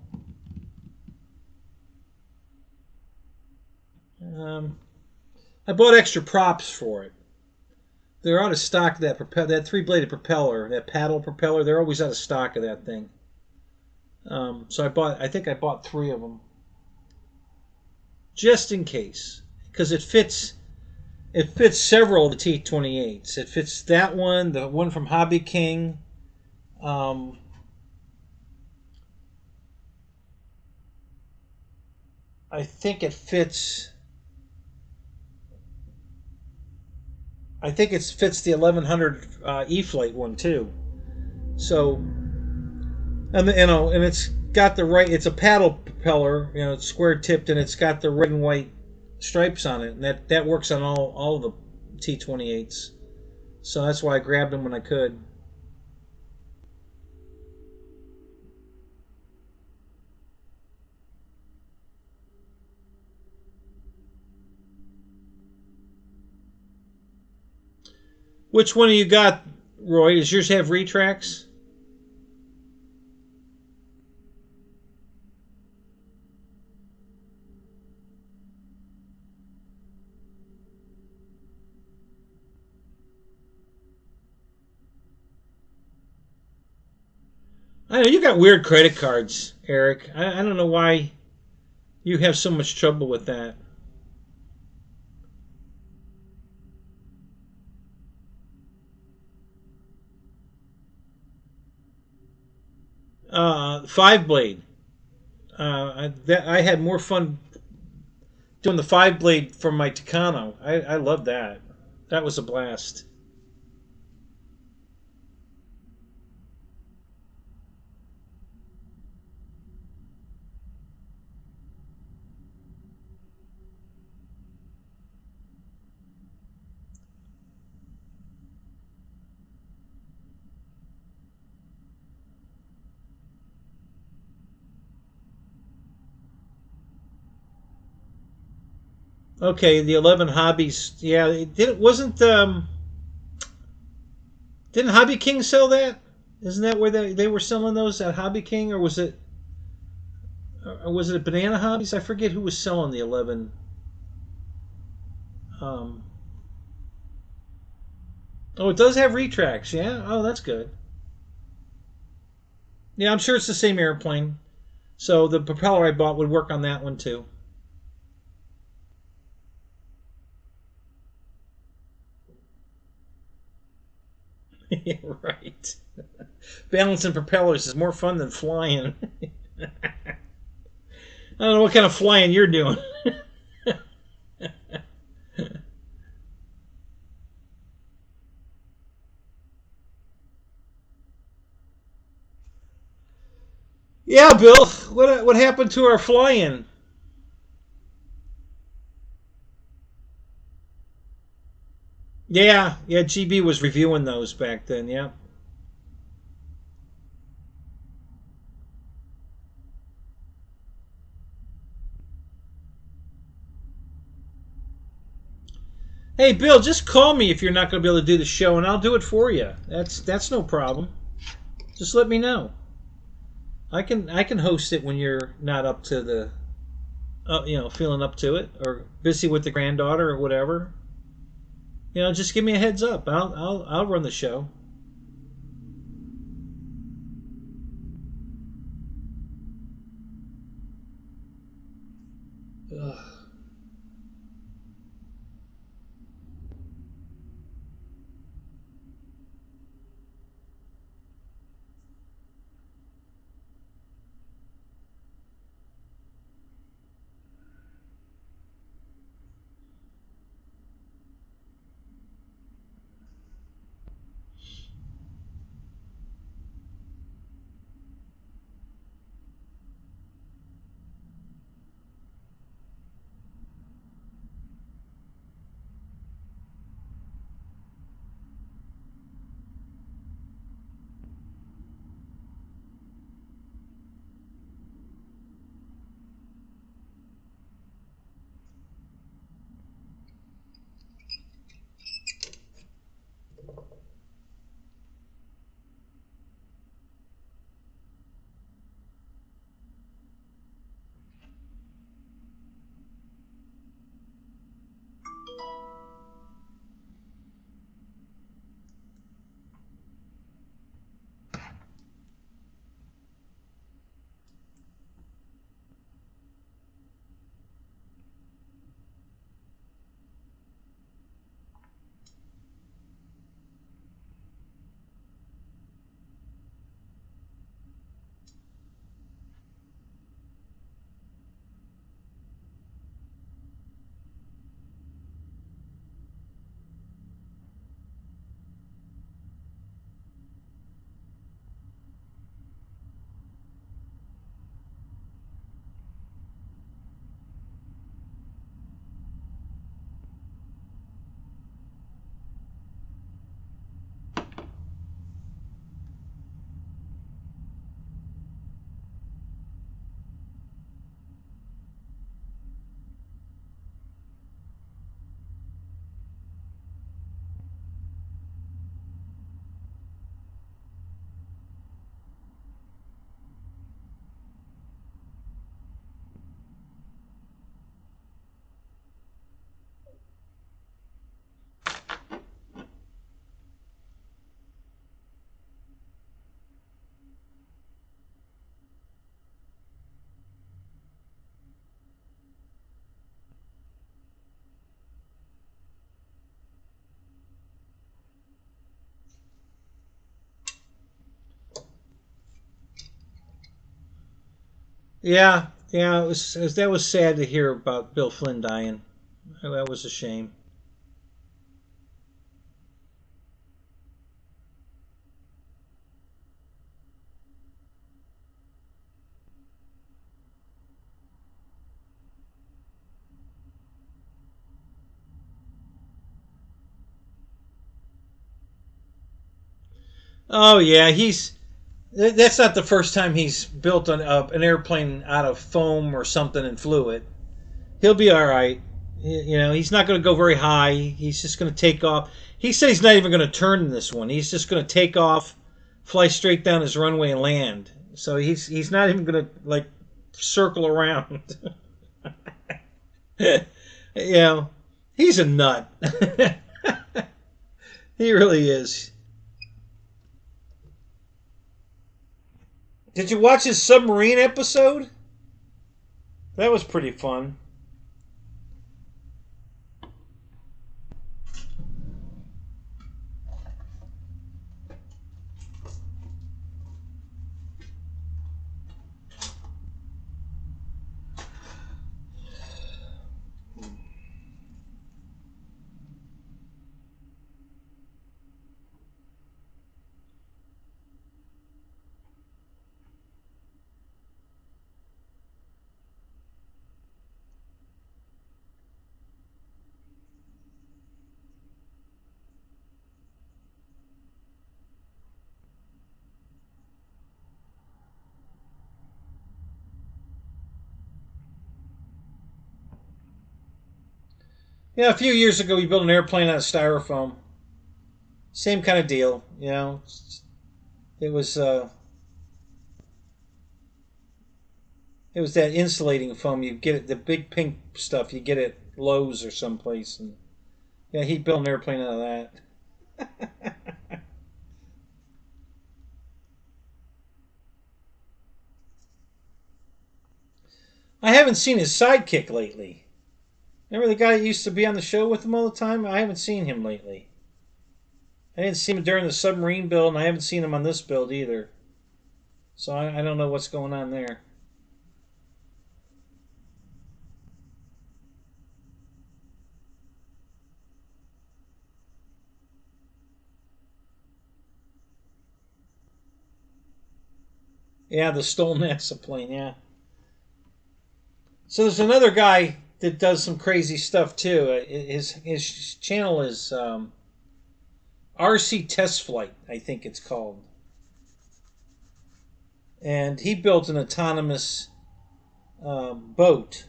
I bought extra props for it. They're out of stock. That 3-bladed propeller, that paddle propeller, they're always out of stock of that thing. So I think I bought 3 of them, just in case, because it fits several of the T-28s. It fits that one, the one from Hobby King, Um, I think it fits. I think it fits the 1100 E-Flite one too. So, and and it's got the right. It's a paddle propeller. It's square tipped and it's got the red and white stripes on it, and that works on all the T28s. So that's why I grabbed them when I could. Which one of you got, Roy? Does yours have retracts? I know you got weird credit cards, Eric. I don't know why you have so much trouble with that. 5 blade. I had more fun doing the 5 blade from my Tucano. I love that. That was a blast. Okay, the 11 hobbies. Yeah, it didn't wasn't didn't Hobby King sell that? Isn't that where they were selling those at Hobby King, or was it Banana Hobbies? I forget who was selling the 11. Um, oh, it does have retracts. Yeah. Oh, that's good. Yeah, I'm sure it's the same airplane. So the propeller I bought would work on that one too. Yeah, right. Balancing propellers is more fun than flying. I don't know what kind of flying you're doing. Yeah, Bill. What happened to our flying? Yeah, yeah. GB was reviewing those back then. Yeah. Hey, Bill, just call me if you're not going to be able to do the show, and I'll do it for you. That's no problem. Just let me know. I can host it when you're not up to the feeling up to it or busy with the granddaughter or whatever. Just give me a heads up. I'll run the show. Ugh. Yeah, yeah, that was sad to hear about Bill Flynn dying. That was a shame. Oh yeah, that's not the first time he's built an airplane out of foam or something and flew it. He'll be all right. You know, he's not going to go very high. He's just going to take off. He said he's not even going to turn in this one. He's just going to take off, fly straight down his runway and land. So he's not even going to like circle around. You know, he's a nut. He really is. Did you watch his submarine episode? That was pretty fun. Yeah, a few years ago we built an airplane out of styrofoam. Same kind of deal, you know. It was uh, it was that insulating foam. You get it, the big pink stuff. You get it at Lowe's or someplace, and yeah, he built an airplane out of that. I haven't seen his sidekick lately. Remember the guy that used to be on the show with him all the time? I haven't seen him lately. I didn't see him during the submarine build, and I haven't seen him on this build either. So I don't know what's going on there. Yeah, the stolen NASA plane. Yeah. So there's another guy that does some crazy stuff too. His channel is RC Test Flight, I think it's called, and he built an autonomous boat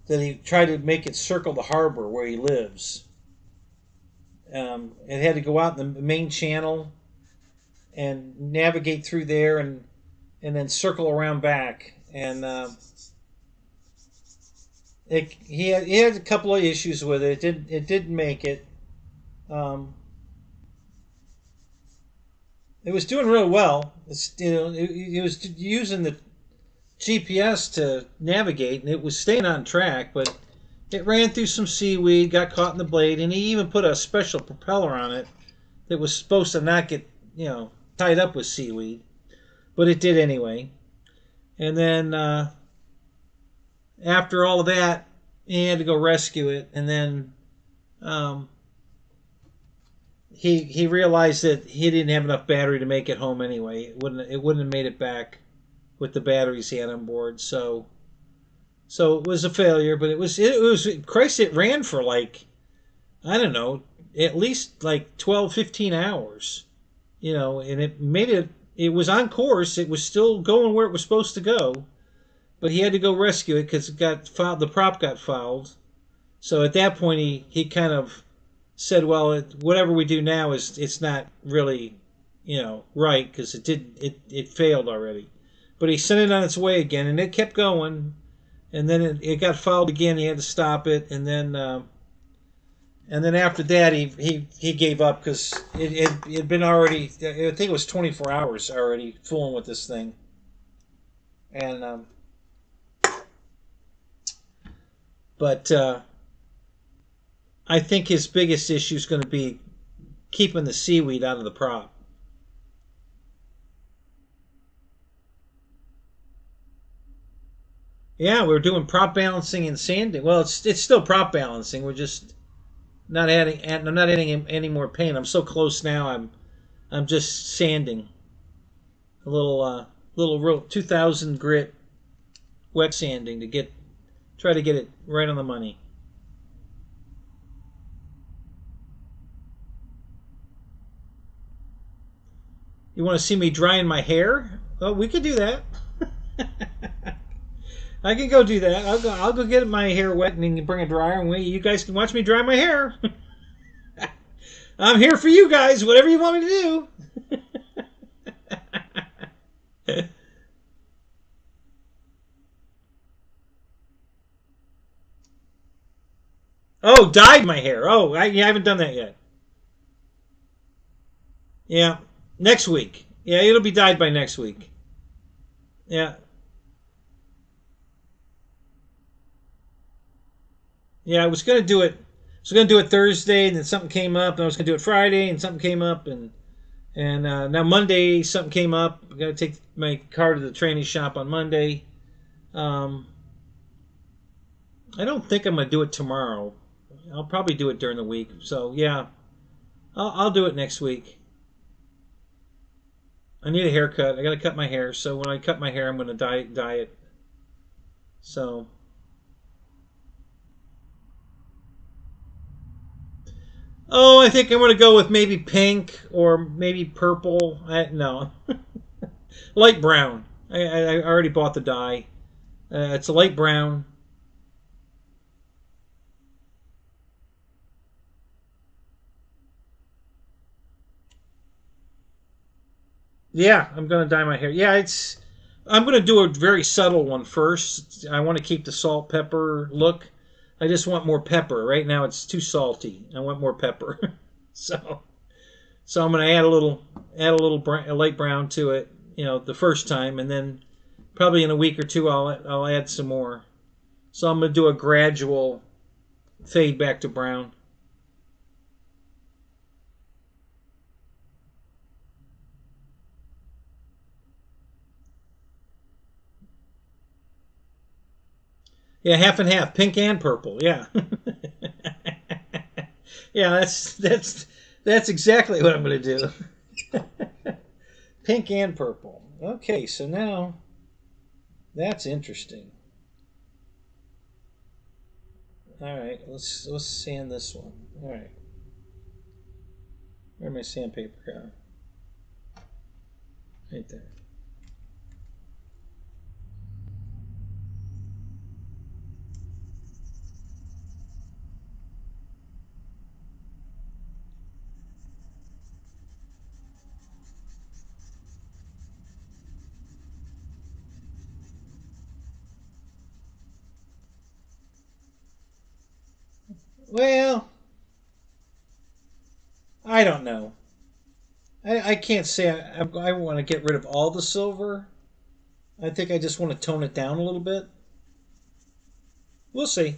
that he tried to make it circle the harbor where he lives. It had to go out in the main channel and navigate through there and then circle around back. And he had a couple of issues with it. It didn't make it. Um, it was doing real well. It was using the GPS to navigate, and it was staying on track, but it ran through some seaweed, got caught in the blade, and he even put a special propeller on it that was supposed to not get, tied up with seaweed, but it did anyway. And then after all of that, he had to go rescue it, and then um, he realized that he didn't have enough battery to make it home anyway. It wouldn't have made it back with the batteries he had on board. So it was a failure, but it was Christ, it ran for like, I don't know, at least like 12, 15 hours. And it was on course. It was still going where it was supposed to go, but he had to go rescue it because it got fouled, the prop got fouled. So at that point he kind of said, well, whatever we do now it's not really, right, because it failed already. But he sent it on its way again, and it kept going, and then it got fouled again. He had to stop it, and then after that he gave up because it had been already, I think it was 24 hours already fooling with this thing, and but I think his biggest issue is going to be keeping the seaweed out of the prop. Yeah, we're doing prop balancing and sanding. Well, it's still prop balancing. We're just not adding. I'm not adding any more paint. I'm so close now. I'm just sanding a little real 2000 grit wet sanding to try to get it right on the money. You want to see me drying my hair? Oh, we could do that. I can go do that. I'll go get my hair wet and bring a dryer, and you guys can watch me dry my hair. I'm here for you guys. Whatever you want me to do. Oh, dyed my hair. Oh, I haven't done that yet. Yeah, next week. Yeah, it'll be dyed by next week. Yeah, yeah. I was gonna do it. I was gonna do it Thursday, and then something came up, and I was gonna do it Friday, and something came up, and now Monday something came up. I gotta take my car to the training shop on Monday. Um, I don't think I'm gonna do it tomorrow. I'll probably do it during the week. So yeah, I'll do it next week. I need a haircut. I got to cut my hair. So when I cut my hair, I'm going to dye it. So, oh, I think I'm going to go with maybe pink or maybe purple. No, light brown. I already bought the dye. It's a light brown. Yeah, I'm going to dye my hair. Yeah, I'm going to do a very subtle one first. I want to keep the salt pepper look. I just want more pepper. Right now it's too salty. I want more pepper. so so I'm going to add a light brown to it, the first time, and then probably in a week or two I'll add some more. So I'm going to do a gradual fade back to brown. Yeah, half and half, pink and purple. Yeah. Yeah, that's exactly what I'm going to do. Pink and purple. Okay, so now that's interesting. All right, let's sand this one. All right, where'd my sandpaper go? Right there. Well, I don't know. I can't say I want to get rid of all the silver. I think I just want to tone it down a little bit. We'll see.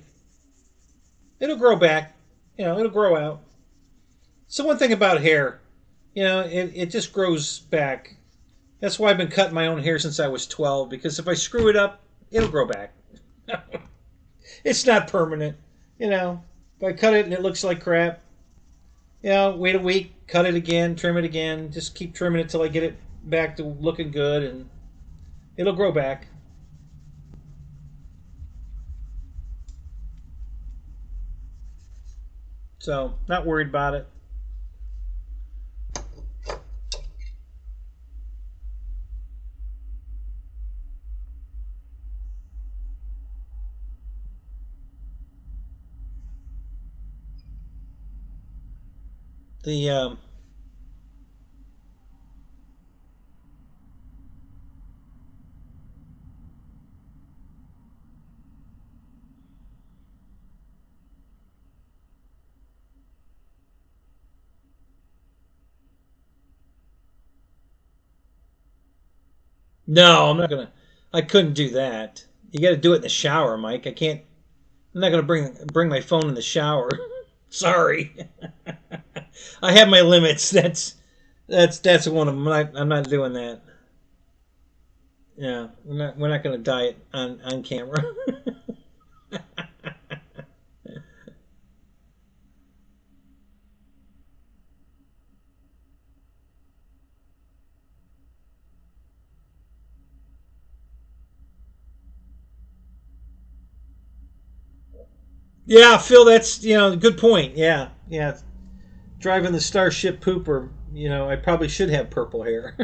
It'll grow back. It'll grow out. So one thing about hair, it just grows back. That's why I've been cutting my own hair since I was 12, because if I screw it up, it'll grow back. It's not permanent. If I cut it and it looks like crap, wait a week, cut it again, trim it again, just keep trimming it till I get it back to looking good, and it'll grow back. So, not worried about it. The No, I'm not gonna. I couldn't do that. You got to do it in the shower, Mike. I can't. I'm not gonna bring my phone in the shower. Sorry. I have my limits. That's one of them. I'm not doing that. Yeah, we're not going to die it on camera. Yeah, Phil, that's good point. Yeah, yeah. Driving the Starship Pooper, I probably should have purple hair.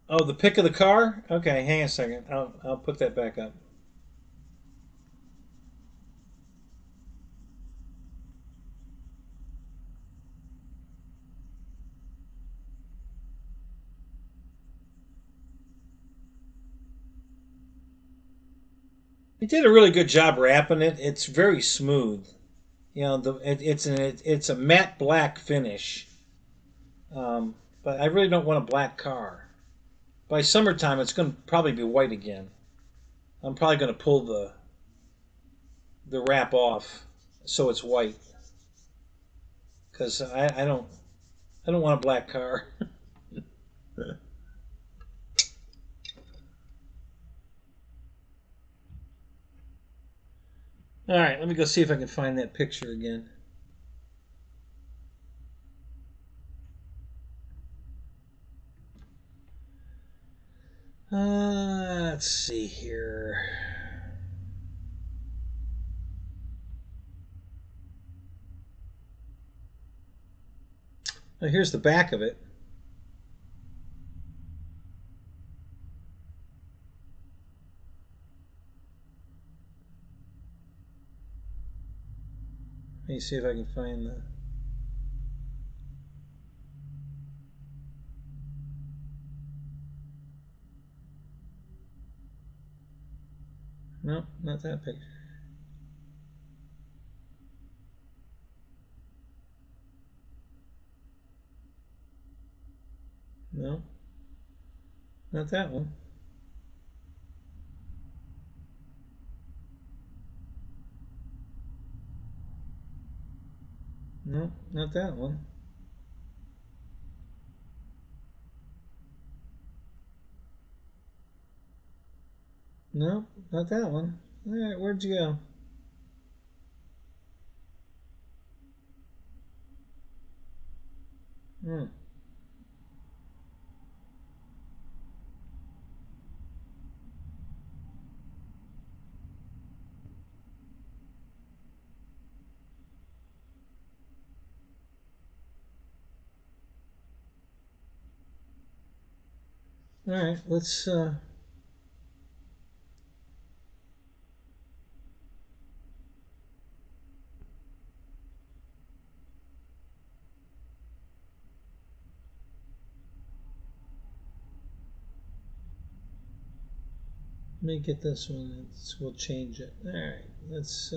Oh, the pick of the car? Okay, hang on a second. I'll put that back up. He did a really good job wrapping it. It's very smooth. It's a matte black finish. But I really don't want a black car. By summertime, it's going to probably be white again. I'm probably going to pull the wrap off so it's white because I don't want a black car. All right, let me go see if I can find that picture again. Let's see here. Oh, here's the back of it. Let me see if I can find the. No, not that picture. No, not that one. No, not that one. No, not that one. All right, where'd you go? Hmm. All right, let's. Let me get this one. We'll change it. All right, let's.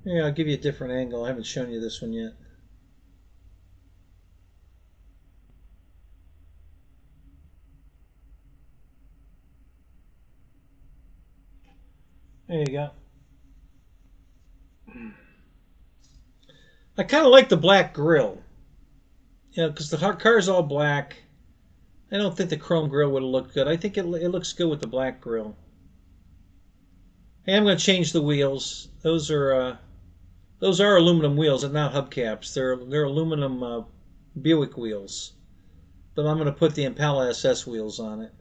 Yeah, I'll give you a different angle. I haven't shown you this one yet. There you go. I kind of like the black grill. Because the car is all black. I don't think the chrome grill would look good. I think it looks good with the black grill. Hey, I'm going to change the wheels. Those are aluminum wheels and not hubcaps. They're aluminum Buick wheels. But I'm going to put the Impala SS wheels on it.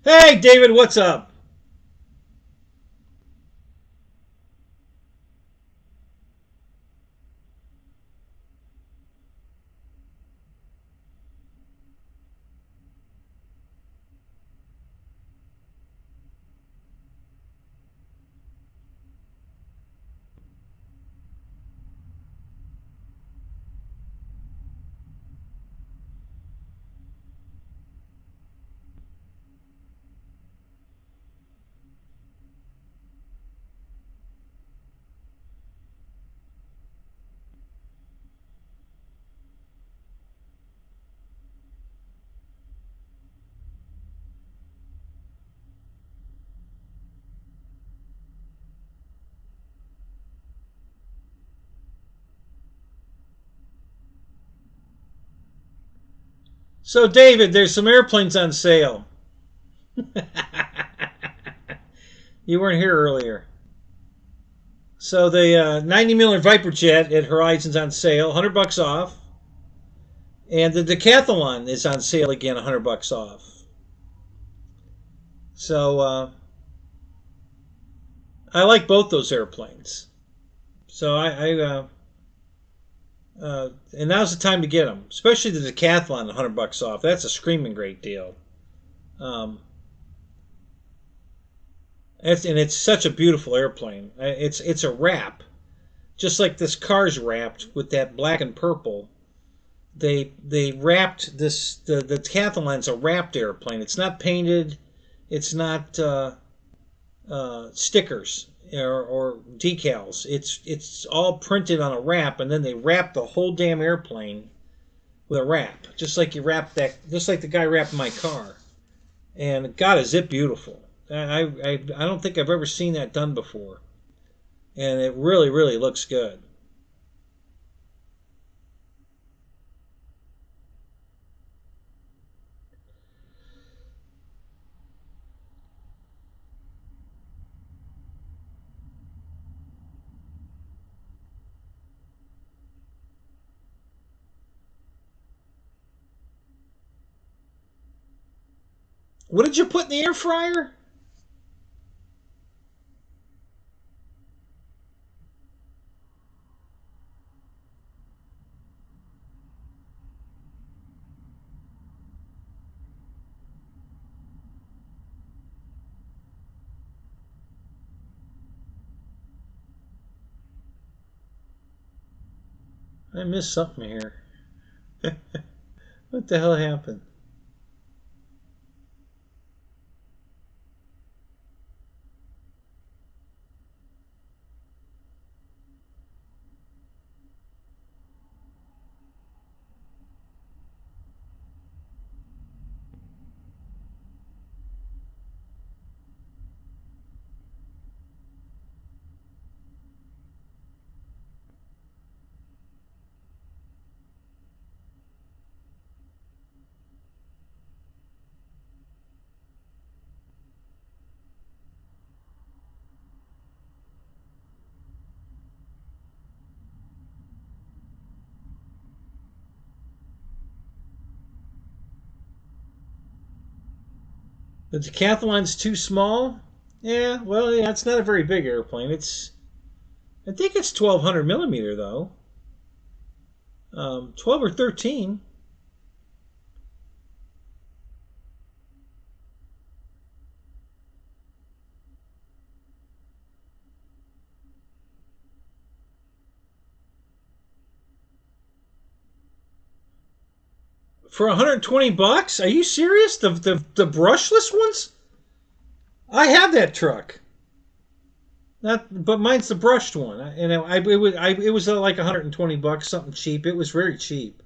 Hey, David, what's up? So, David, there's some airplanes on sale. You weren't here earlier. So the 90 millimeter Viper jet at Horizon's on sale, $100 off, and the Decathlon is on sale again, $100 off. So I like both those airplanes. So and now's the time to get them, especially the Decathlon, $100 off. That's a screaming great deal. Um, and it's such a beautiful airplane. It's a wrap, just like this car's wrapped with that black and purple. They wrapped this the Decathlon's a wrapped airplane. It's not painted. It's not stickers or decals. It's all printed on a wrap, and then they wrap the whole damn airplane with a wrap, just like you wrap that, just like the guy wrapped my car. And God, is it beautiful! I don't think I've ever seen that done before, and it really looks good. What did you put in the air fryer? I missed something here. What the hell happened? The Decathlon's too small? Yeah, well, yeah, it's not a very big airplane. I think it's 1200 millimeter though. 12 or 13. For 120 bucks? Are you serious? The brushless ones? I have that truck. Not, but mine's the brushed one, and it was like 120 bucks, something cheap. It was very cheap.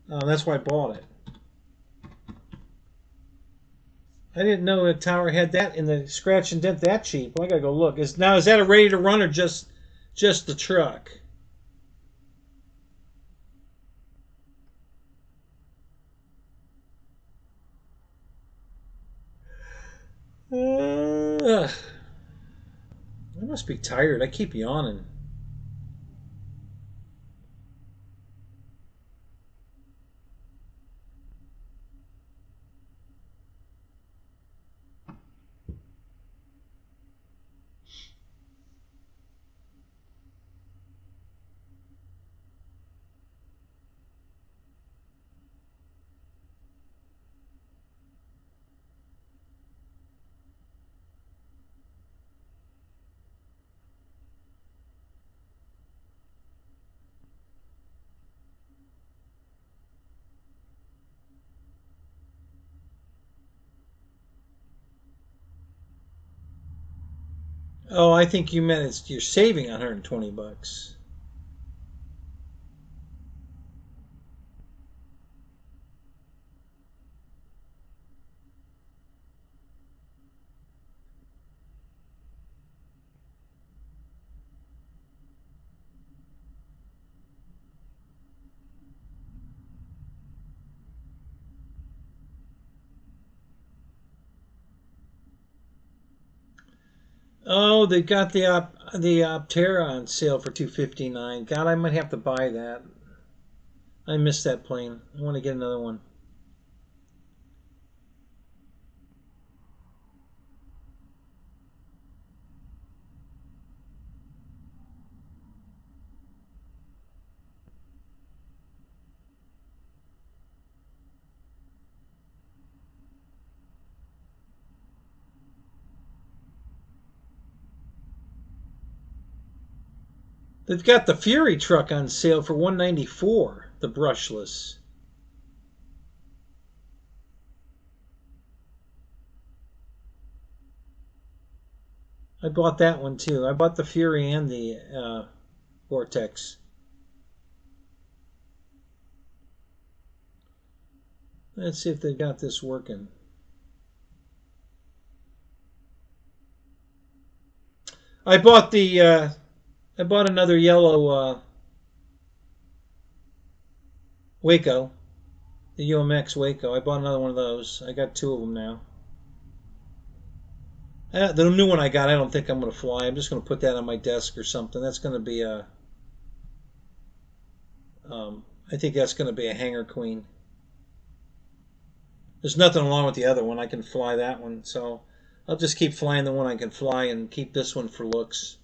That's why I bought it. I didn't know the tower had that in the scratch and dent that cheap. Well, I gotta go look. Is that a ready to run or just the truck? I must be tired. I keep yawning. Oh, I think you meant you're saving 120 bucks. Oh, they got the Optera on sale for 259. God, I might have to buy that. I missed that plane. I want to get another one. They've got the Fury truck on sale for 194, the brushless. I bought that one too. I bought the Fury and the Vortex. Let's see if they got this working. I bought the I bought another yellow Waco, the UMX Waco. I bought another one of those. I got two of them now. The new one I got, I don't think I'm going to fly. I'm just going to put that on my desk or something. That's going to be a, I think that's going to be a hangar queen. There's nothing wrong with the other one. I can fly that one, so I'll just keep flying the one I can fly and keep this one for looks.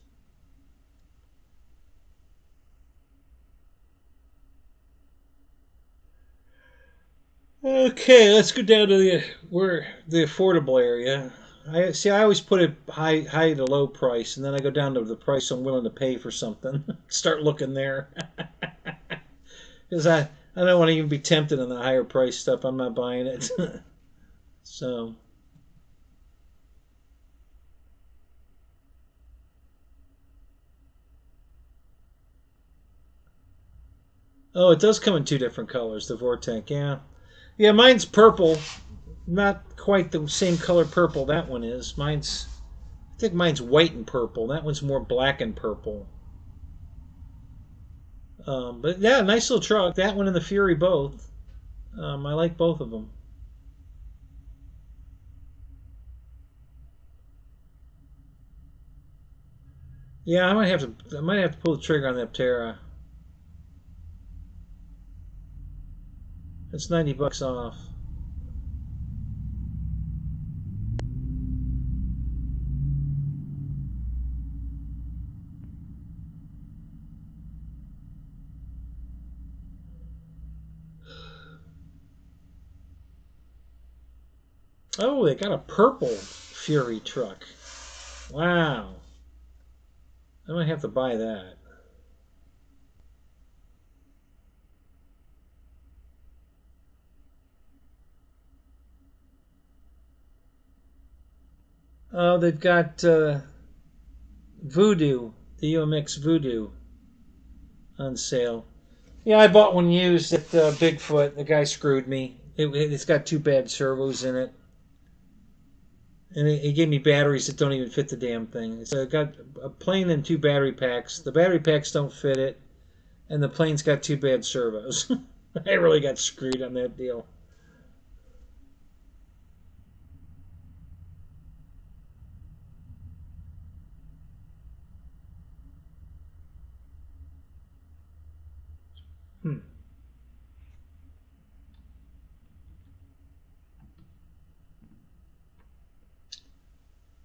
Okay, let's go down to the affordable area. I see. I always put it high to low price, and then I go down to the price I'm willing to pay for something. Start looking there, because I don't want to even be tempted on the higher price stuff. I'm not buying it. So, oh, it does come in two different colors. The Vortex, yeah, yeah. Mine's purple, not quite the same color purple that one is. I think mine's white and purple. That one's more black and purple. But yeah, nice little truck. That one and the Fury both. I like both of them. Yeah, I might have to pull the trigger on the Aptera. It's 90 bucks off. Oh, they got a purple Fury truck. Wow. I might have to buy that. Oh, they've got Voodoo, the UMX Voodoo on sale. Yeah, I bought one used at Bigfoot. The guy screwed me. It's got two bad servos in it. And it gave me batteries that don't even fit the damn thing. It's got a plane and two battery packs. The battery packs don't fit it, and the plane's got two bad servos. I really got screwed on that deal. Hmm.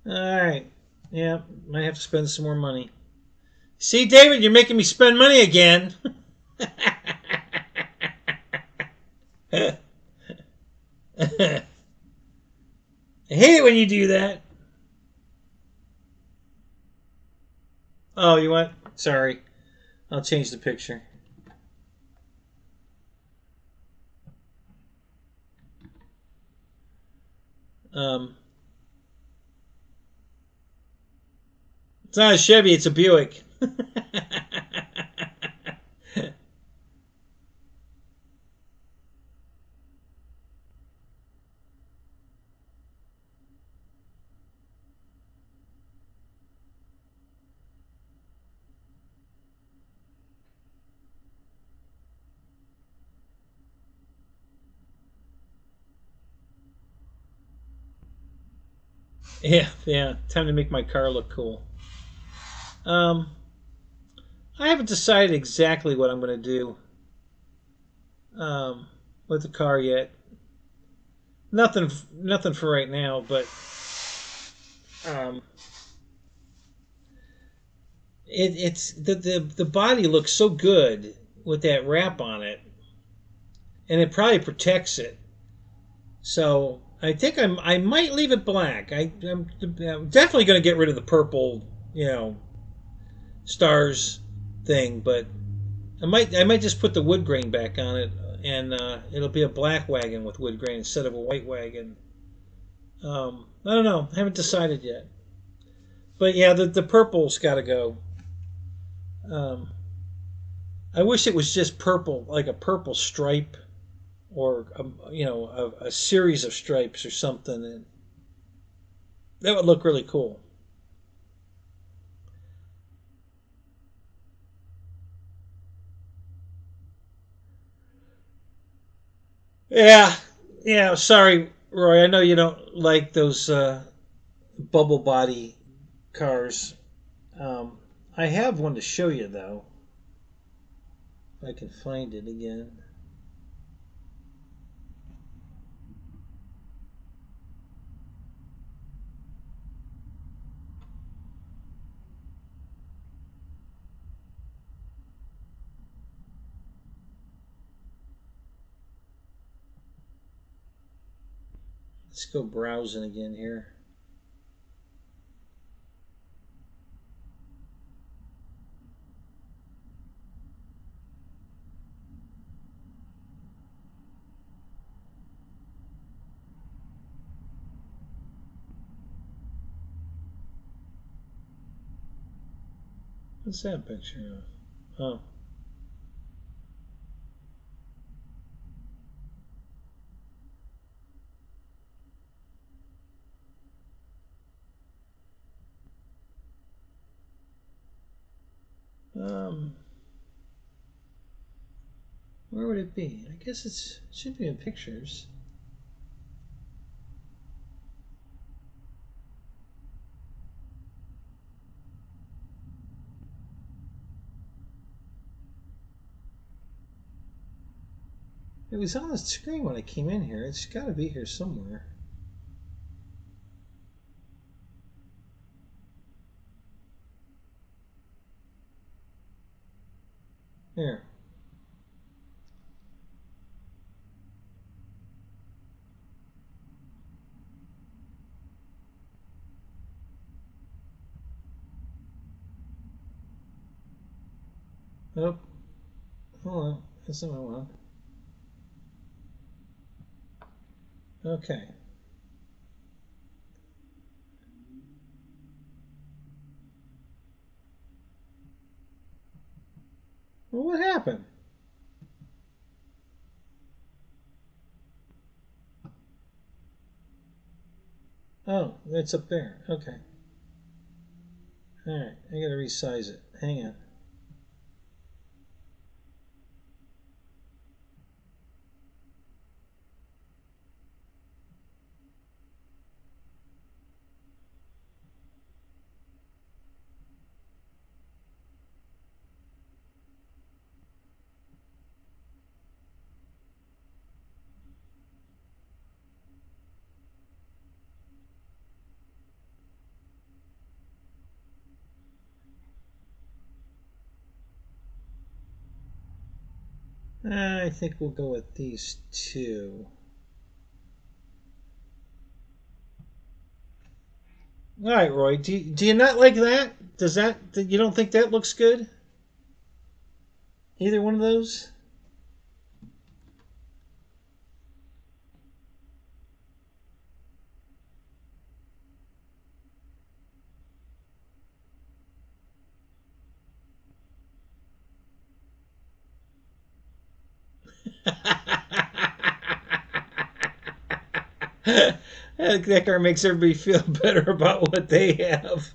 All right. Yeah, might have to spend some more money. See, David, you're making me spend money again. I hate it when you do that. Oh, you want? Sorry. I'll change the picture. Um, It's not a Chevy, it's a Buick. Yeah, yeah. Time to make my car look cool. Um, I haven't decided exactly what I'm going to do with the car yet. Nothing for right now. But um, it's the body looks so good with that wrap on it, and it probably protects it. So I think I might leave it black. I'm definitely going to get rid of the purple, stars thing, but I might just put the wood grain back on it, and it'll be a black wagon with wood grain instead of a white wagon. I don't know. I haven't decided yet. But yeah, the purple's got to go. Um, I wish it was just purple, like a purple stripe, or a series of stripes or something, and that would look really cool. Yeah, yeah. Sorry, Roy. I know you don't like those bubble body cars. Um, I have one to show you though. If I can find it again. Let's go browsing again here. What's that picture of? Where would it be? I guess it should be in pictures. It was on the screen when I came in here. It's got to be here somewhere. Here. Oh, hold on. That's not what I want. Okay. Well, what happened? Oh, it's up there. Okay. All right. I gotta resize it. Hang on. I think we'll go with these two. All right, Roy. Do you not like that? You don't think that looks good? Either one of those? That car makes everybody feel better about what they have.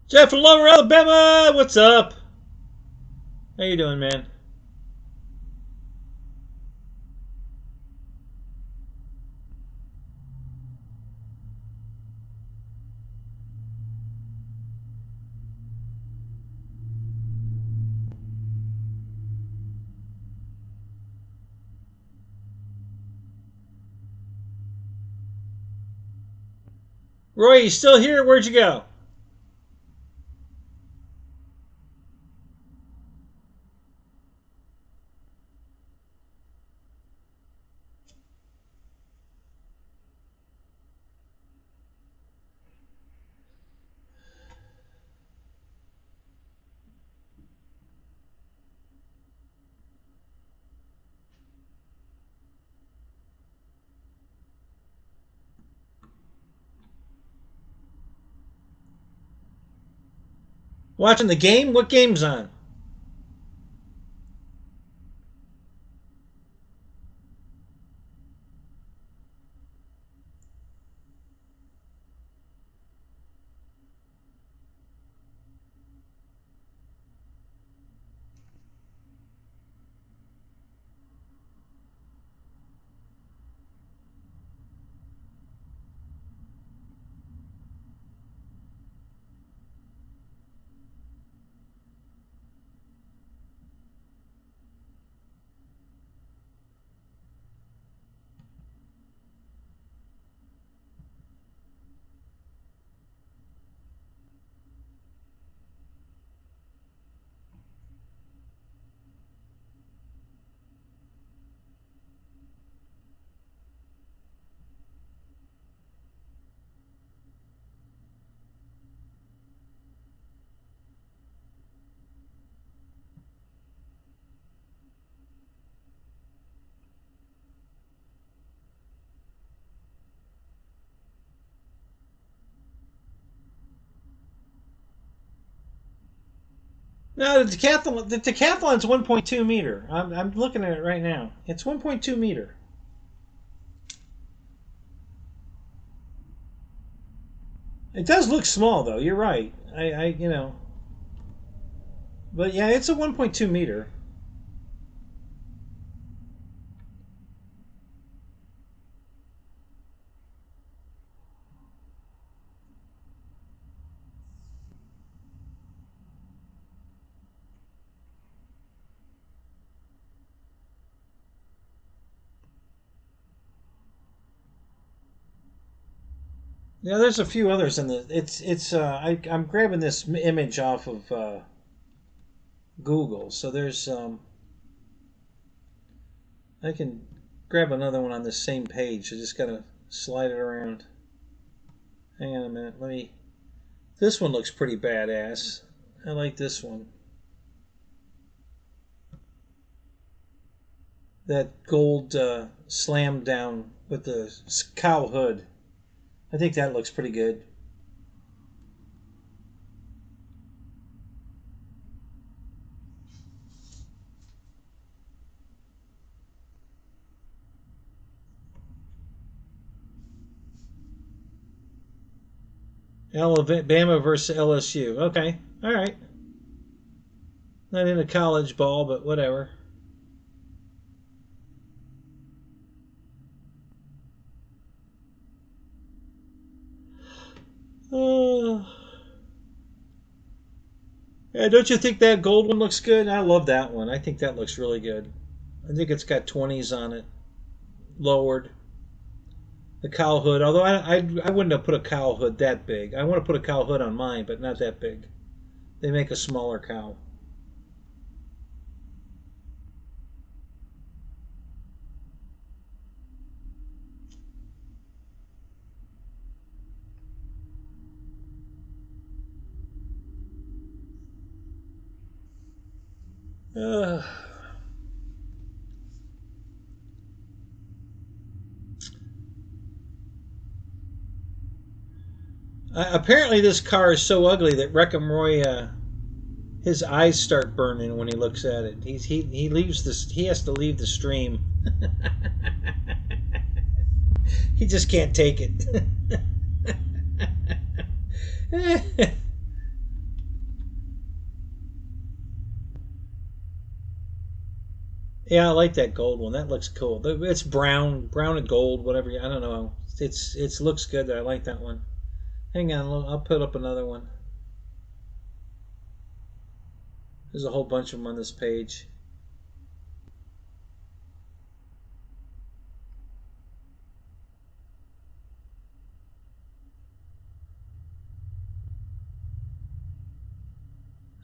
Jeff from Lower Alabama, what's up? How you doing, man? Roy, you still here? Where'd you go? Watching the game? What game's on? No, the decathlon's 1.2 meter. I'm looking at it right now. It's 1.2 meter. It does look small though. You're right. But yeah, it's a 1.2 meter. Yeah, there's a few others in the. I'm grabbing this image off of Google, so there's I can grab another one on the same page. I just gotta slide it around. Hang on a minute. Let me. This one looks pretty badass. I like this one. That gold slam down with the cow hood. I think that looks pretty good. Alabama versus LSU. Okay, all right. Not in a college ball, but whatever. Uh, Don't you think that gold one looks good? I love that one. I think that looks really good. I think it's got 20s on it, lowered. The cowl hood, although I wouldn't have put a cowl hood that big. I want to put a cowl hood on mine, but not that big. They make a smaller cowl. Apparently, this car is so ugly that Wreckham Roy, his eyes start burning when he looks at it. He leaves this. He has to leave the stream. He just can't take it. Yeah, I like that gold one. That looks cool. It's brown and gold, whatever. I don't know. It looks good. I like that one. Hang on, I'll put up another one. There's a whole bunch of them on this page.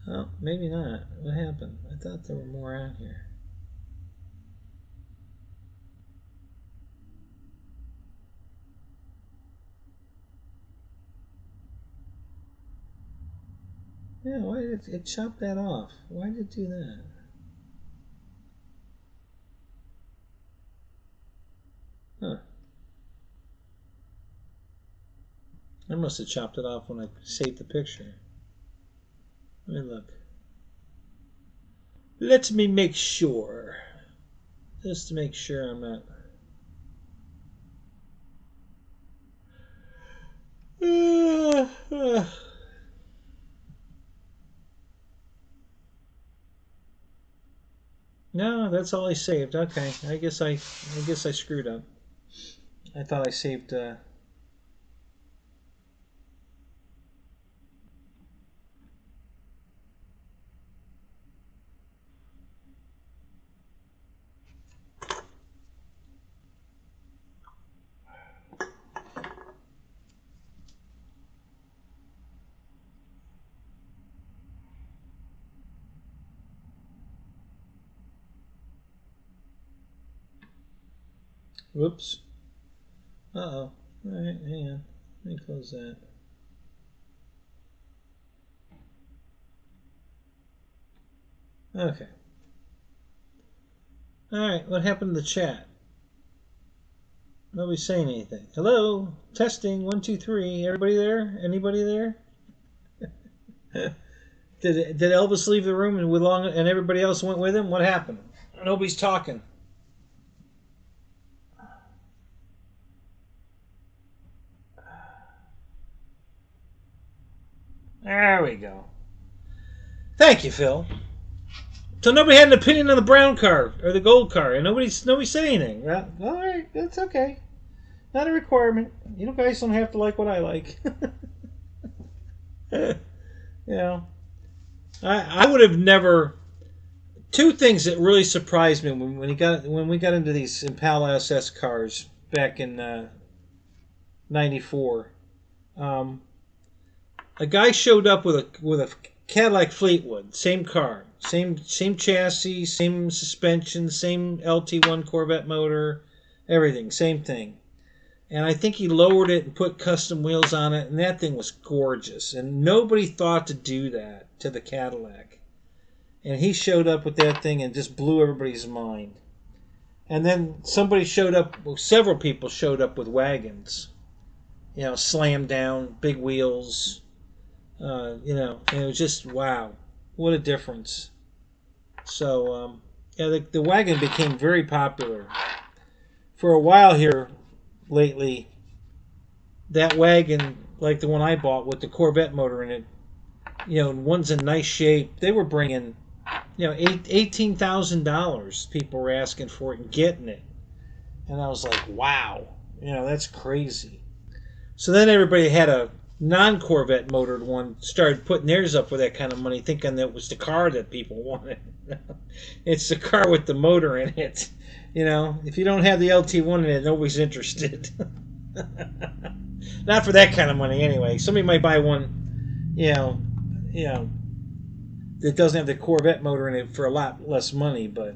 Oh, maybe not. What happened? I thought there were more out here. Yeah, why did it chop that off? Why did it do that? Huh. I must have chopped it off when I saved the picture. Let me look. Let me make sure. Just to make sure I'm not... No, that's all I saved. Okay, I guess I screwed up. I thought I saved. Whoops. Uh-oh. All right, hang on. Let me close that. Okay. All right, what happened to the chat? Nobody's saying anything. Hello? Testing, 1, 2, 3. Everybody there? Anybody there? Did Elvis leave the room and everybody else went with him? What happened? Nobody's talking. There we go. Thank you, Phil. So nobody had an opinion on the brown car or the gold car, and nobody said anything. Well, all right, that's okay. Not a requirement. You guys don't have to like what I like. You know, I would have never. Two things that really surprised me when we got into these Impala SS cars back in '94. A guy showed up with a Cadillac Fleetwood, same car, same chassis, same suspension, same LT1 Corvette motor, everything, same thing. And I think he lowered it and put custom wheels on it, and that thing was gorgeous. And nobody thought to do that to the Cadillac. And he showed up with that thing and just blew everybody's mind. And then several people showed up with wagons. Slammed down, big wheels. And it was just, wow, what a difference. So, the wagon became very popular. For a while here, lately, that wagon, like the one I bought with the Corvette motor in it, one's in nice shape. They were bringing, $18,000 people were asking for it and getting it. And I was like, wow, that's crazy. So then everybody had a non-Corvette motored one started putting theirs up for that kind of money, thinking that was the car that people wanted. It's the car with the motor in it. You know, if you don't have the LT1 in it, nobody's interested. Not for that kind of money, anyway. Somebody might buy one, you know, that doesn't have the Corvette motor in it for a lot less money, but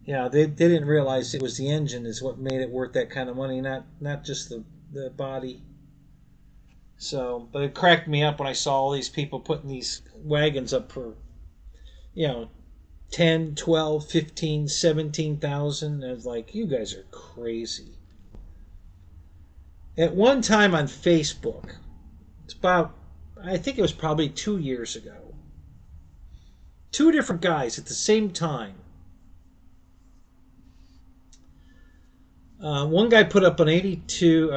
yeah, they didn't realize it was the engine is what made it worth that kind of money, not just the body. So, but it cracked me up when I saw all these people putting these wagons up for, 10, 12, 15, 17,000. I was like, you guys are crazy. At one time on Facebook, it's about, I think it was probably 2 years ago, two different guys at the same time. One guy put up a 92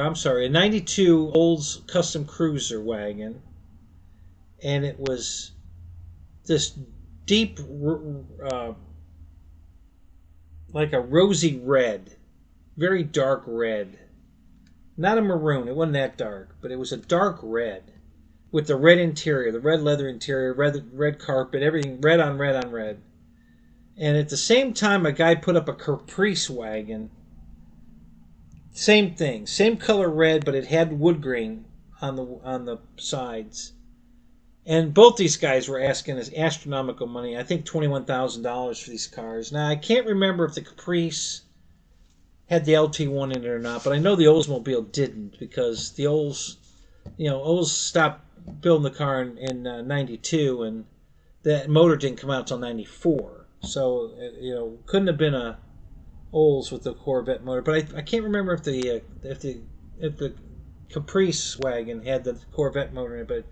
Olds Custom Cruiser wagon, and it was this deep, like a rosy red, very dark red. Not a maroon, it wasn't that dark, but it was a dark red with the red interior, the red leather interior, red carpet, everything red on red on red. And at the same time, a guy put up a Caprice wagon. Same thing, same color red, but it had wood grain on the sides. And both these guys were asking us astronomical money. I think $21,000 for these cars. Now I can't remember if the Caprice had the LT1 in it or not, but I know the Oldsmobile didn't, because the Olds stopped building the car in 92, and that motor didn't come out until 94. So couldn't have been a Olds with the Corvette motor, but I can't remember if the Caprice wagon had the Corvette motor in it. But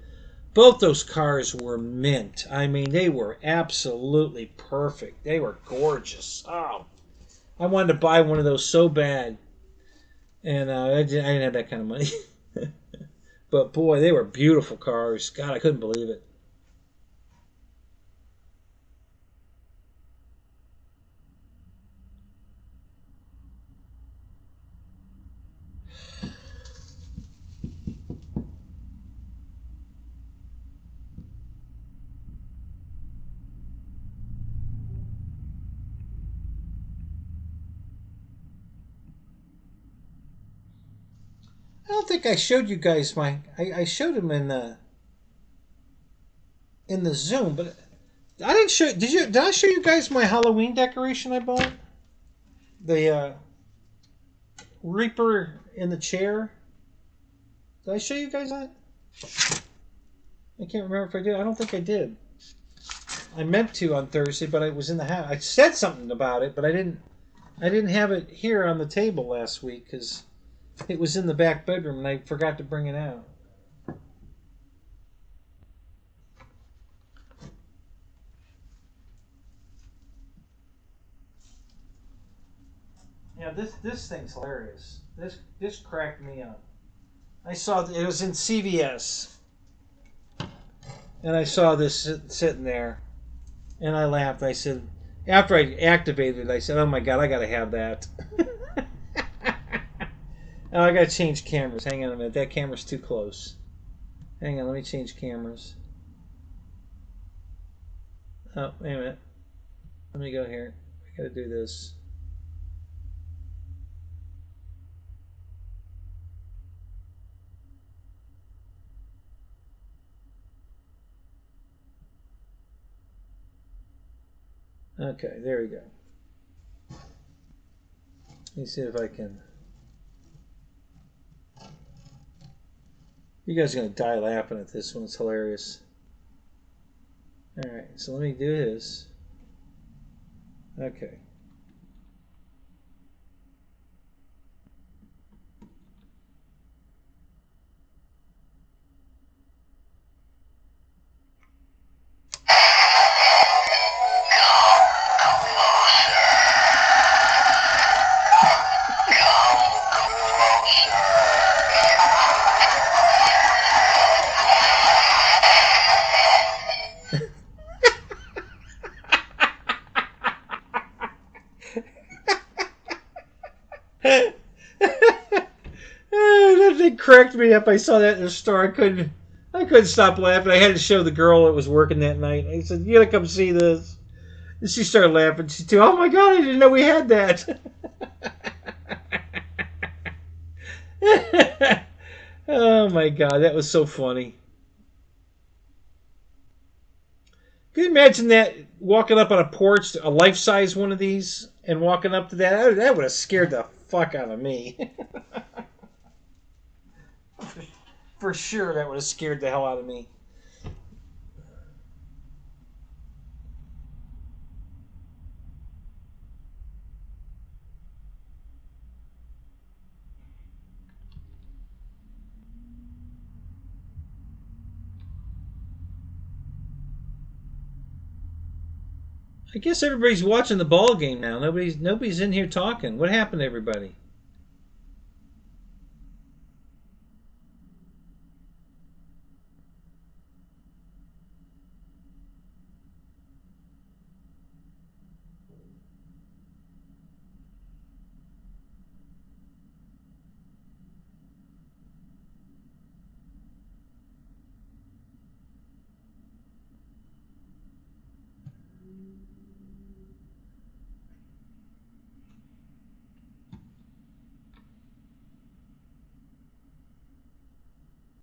both those cars were mint. I mean, they were absolutely perfect. They were gorgeous. Oh, I wanted to buy one of those so bad, and I didn't have that kind of money. But boy, they were beautiful cars. God, I couldn't believe it. I don't think I showed you guys my. I showed them in the Zoom, but I didn't show. Did you? Did I show you guys my Halloween decoration I bought? The Reaper in the chair. Did I show you guys that? I can't remember if I did. I don't think I did. I meant to on Thursday, but I was in the house. I said something about it, but I didn't. I didn't have it here on the table last week because it was in the back bedroom and I forgot to bring it out. Yeah, this thing's hilarious. This cracked me up. I saw it was in CVS, and I saw this sitting there, and I laughed. I said, after I activated it, I said, "Oh my God, I gotta have that." Oh, I gotta change cameras. Hang on a minute, that camera's too close. Hang on, let me change cameras. Oh, wait a minute. Let me go here. I gotta do this. Okay, there we go. Let me see if I can. You guys are going to die laughing at this one. It's hilarious. Alright, so let me do this. Okay. cracked me up. I saw that in the store. I couldn't stop laughing. I had to show the girl that was working that night. I said, "You gotta come see this." And she started laughing. She too. Oh my god! I didn't know we had that. Oh my god, that was so funny. Can you imagine that, walking up on a porch, a life-size one of these, and walking up to that? That would have scared the fuck out of me. For sure, that would have scared the hell out of me. I guess everybody's watching the ball game now. Nobody's in here talking. What happened to everybody?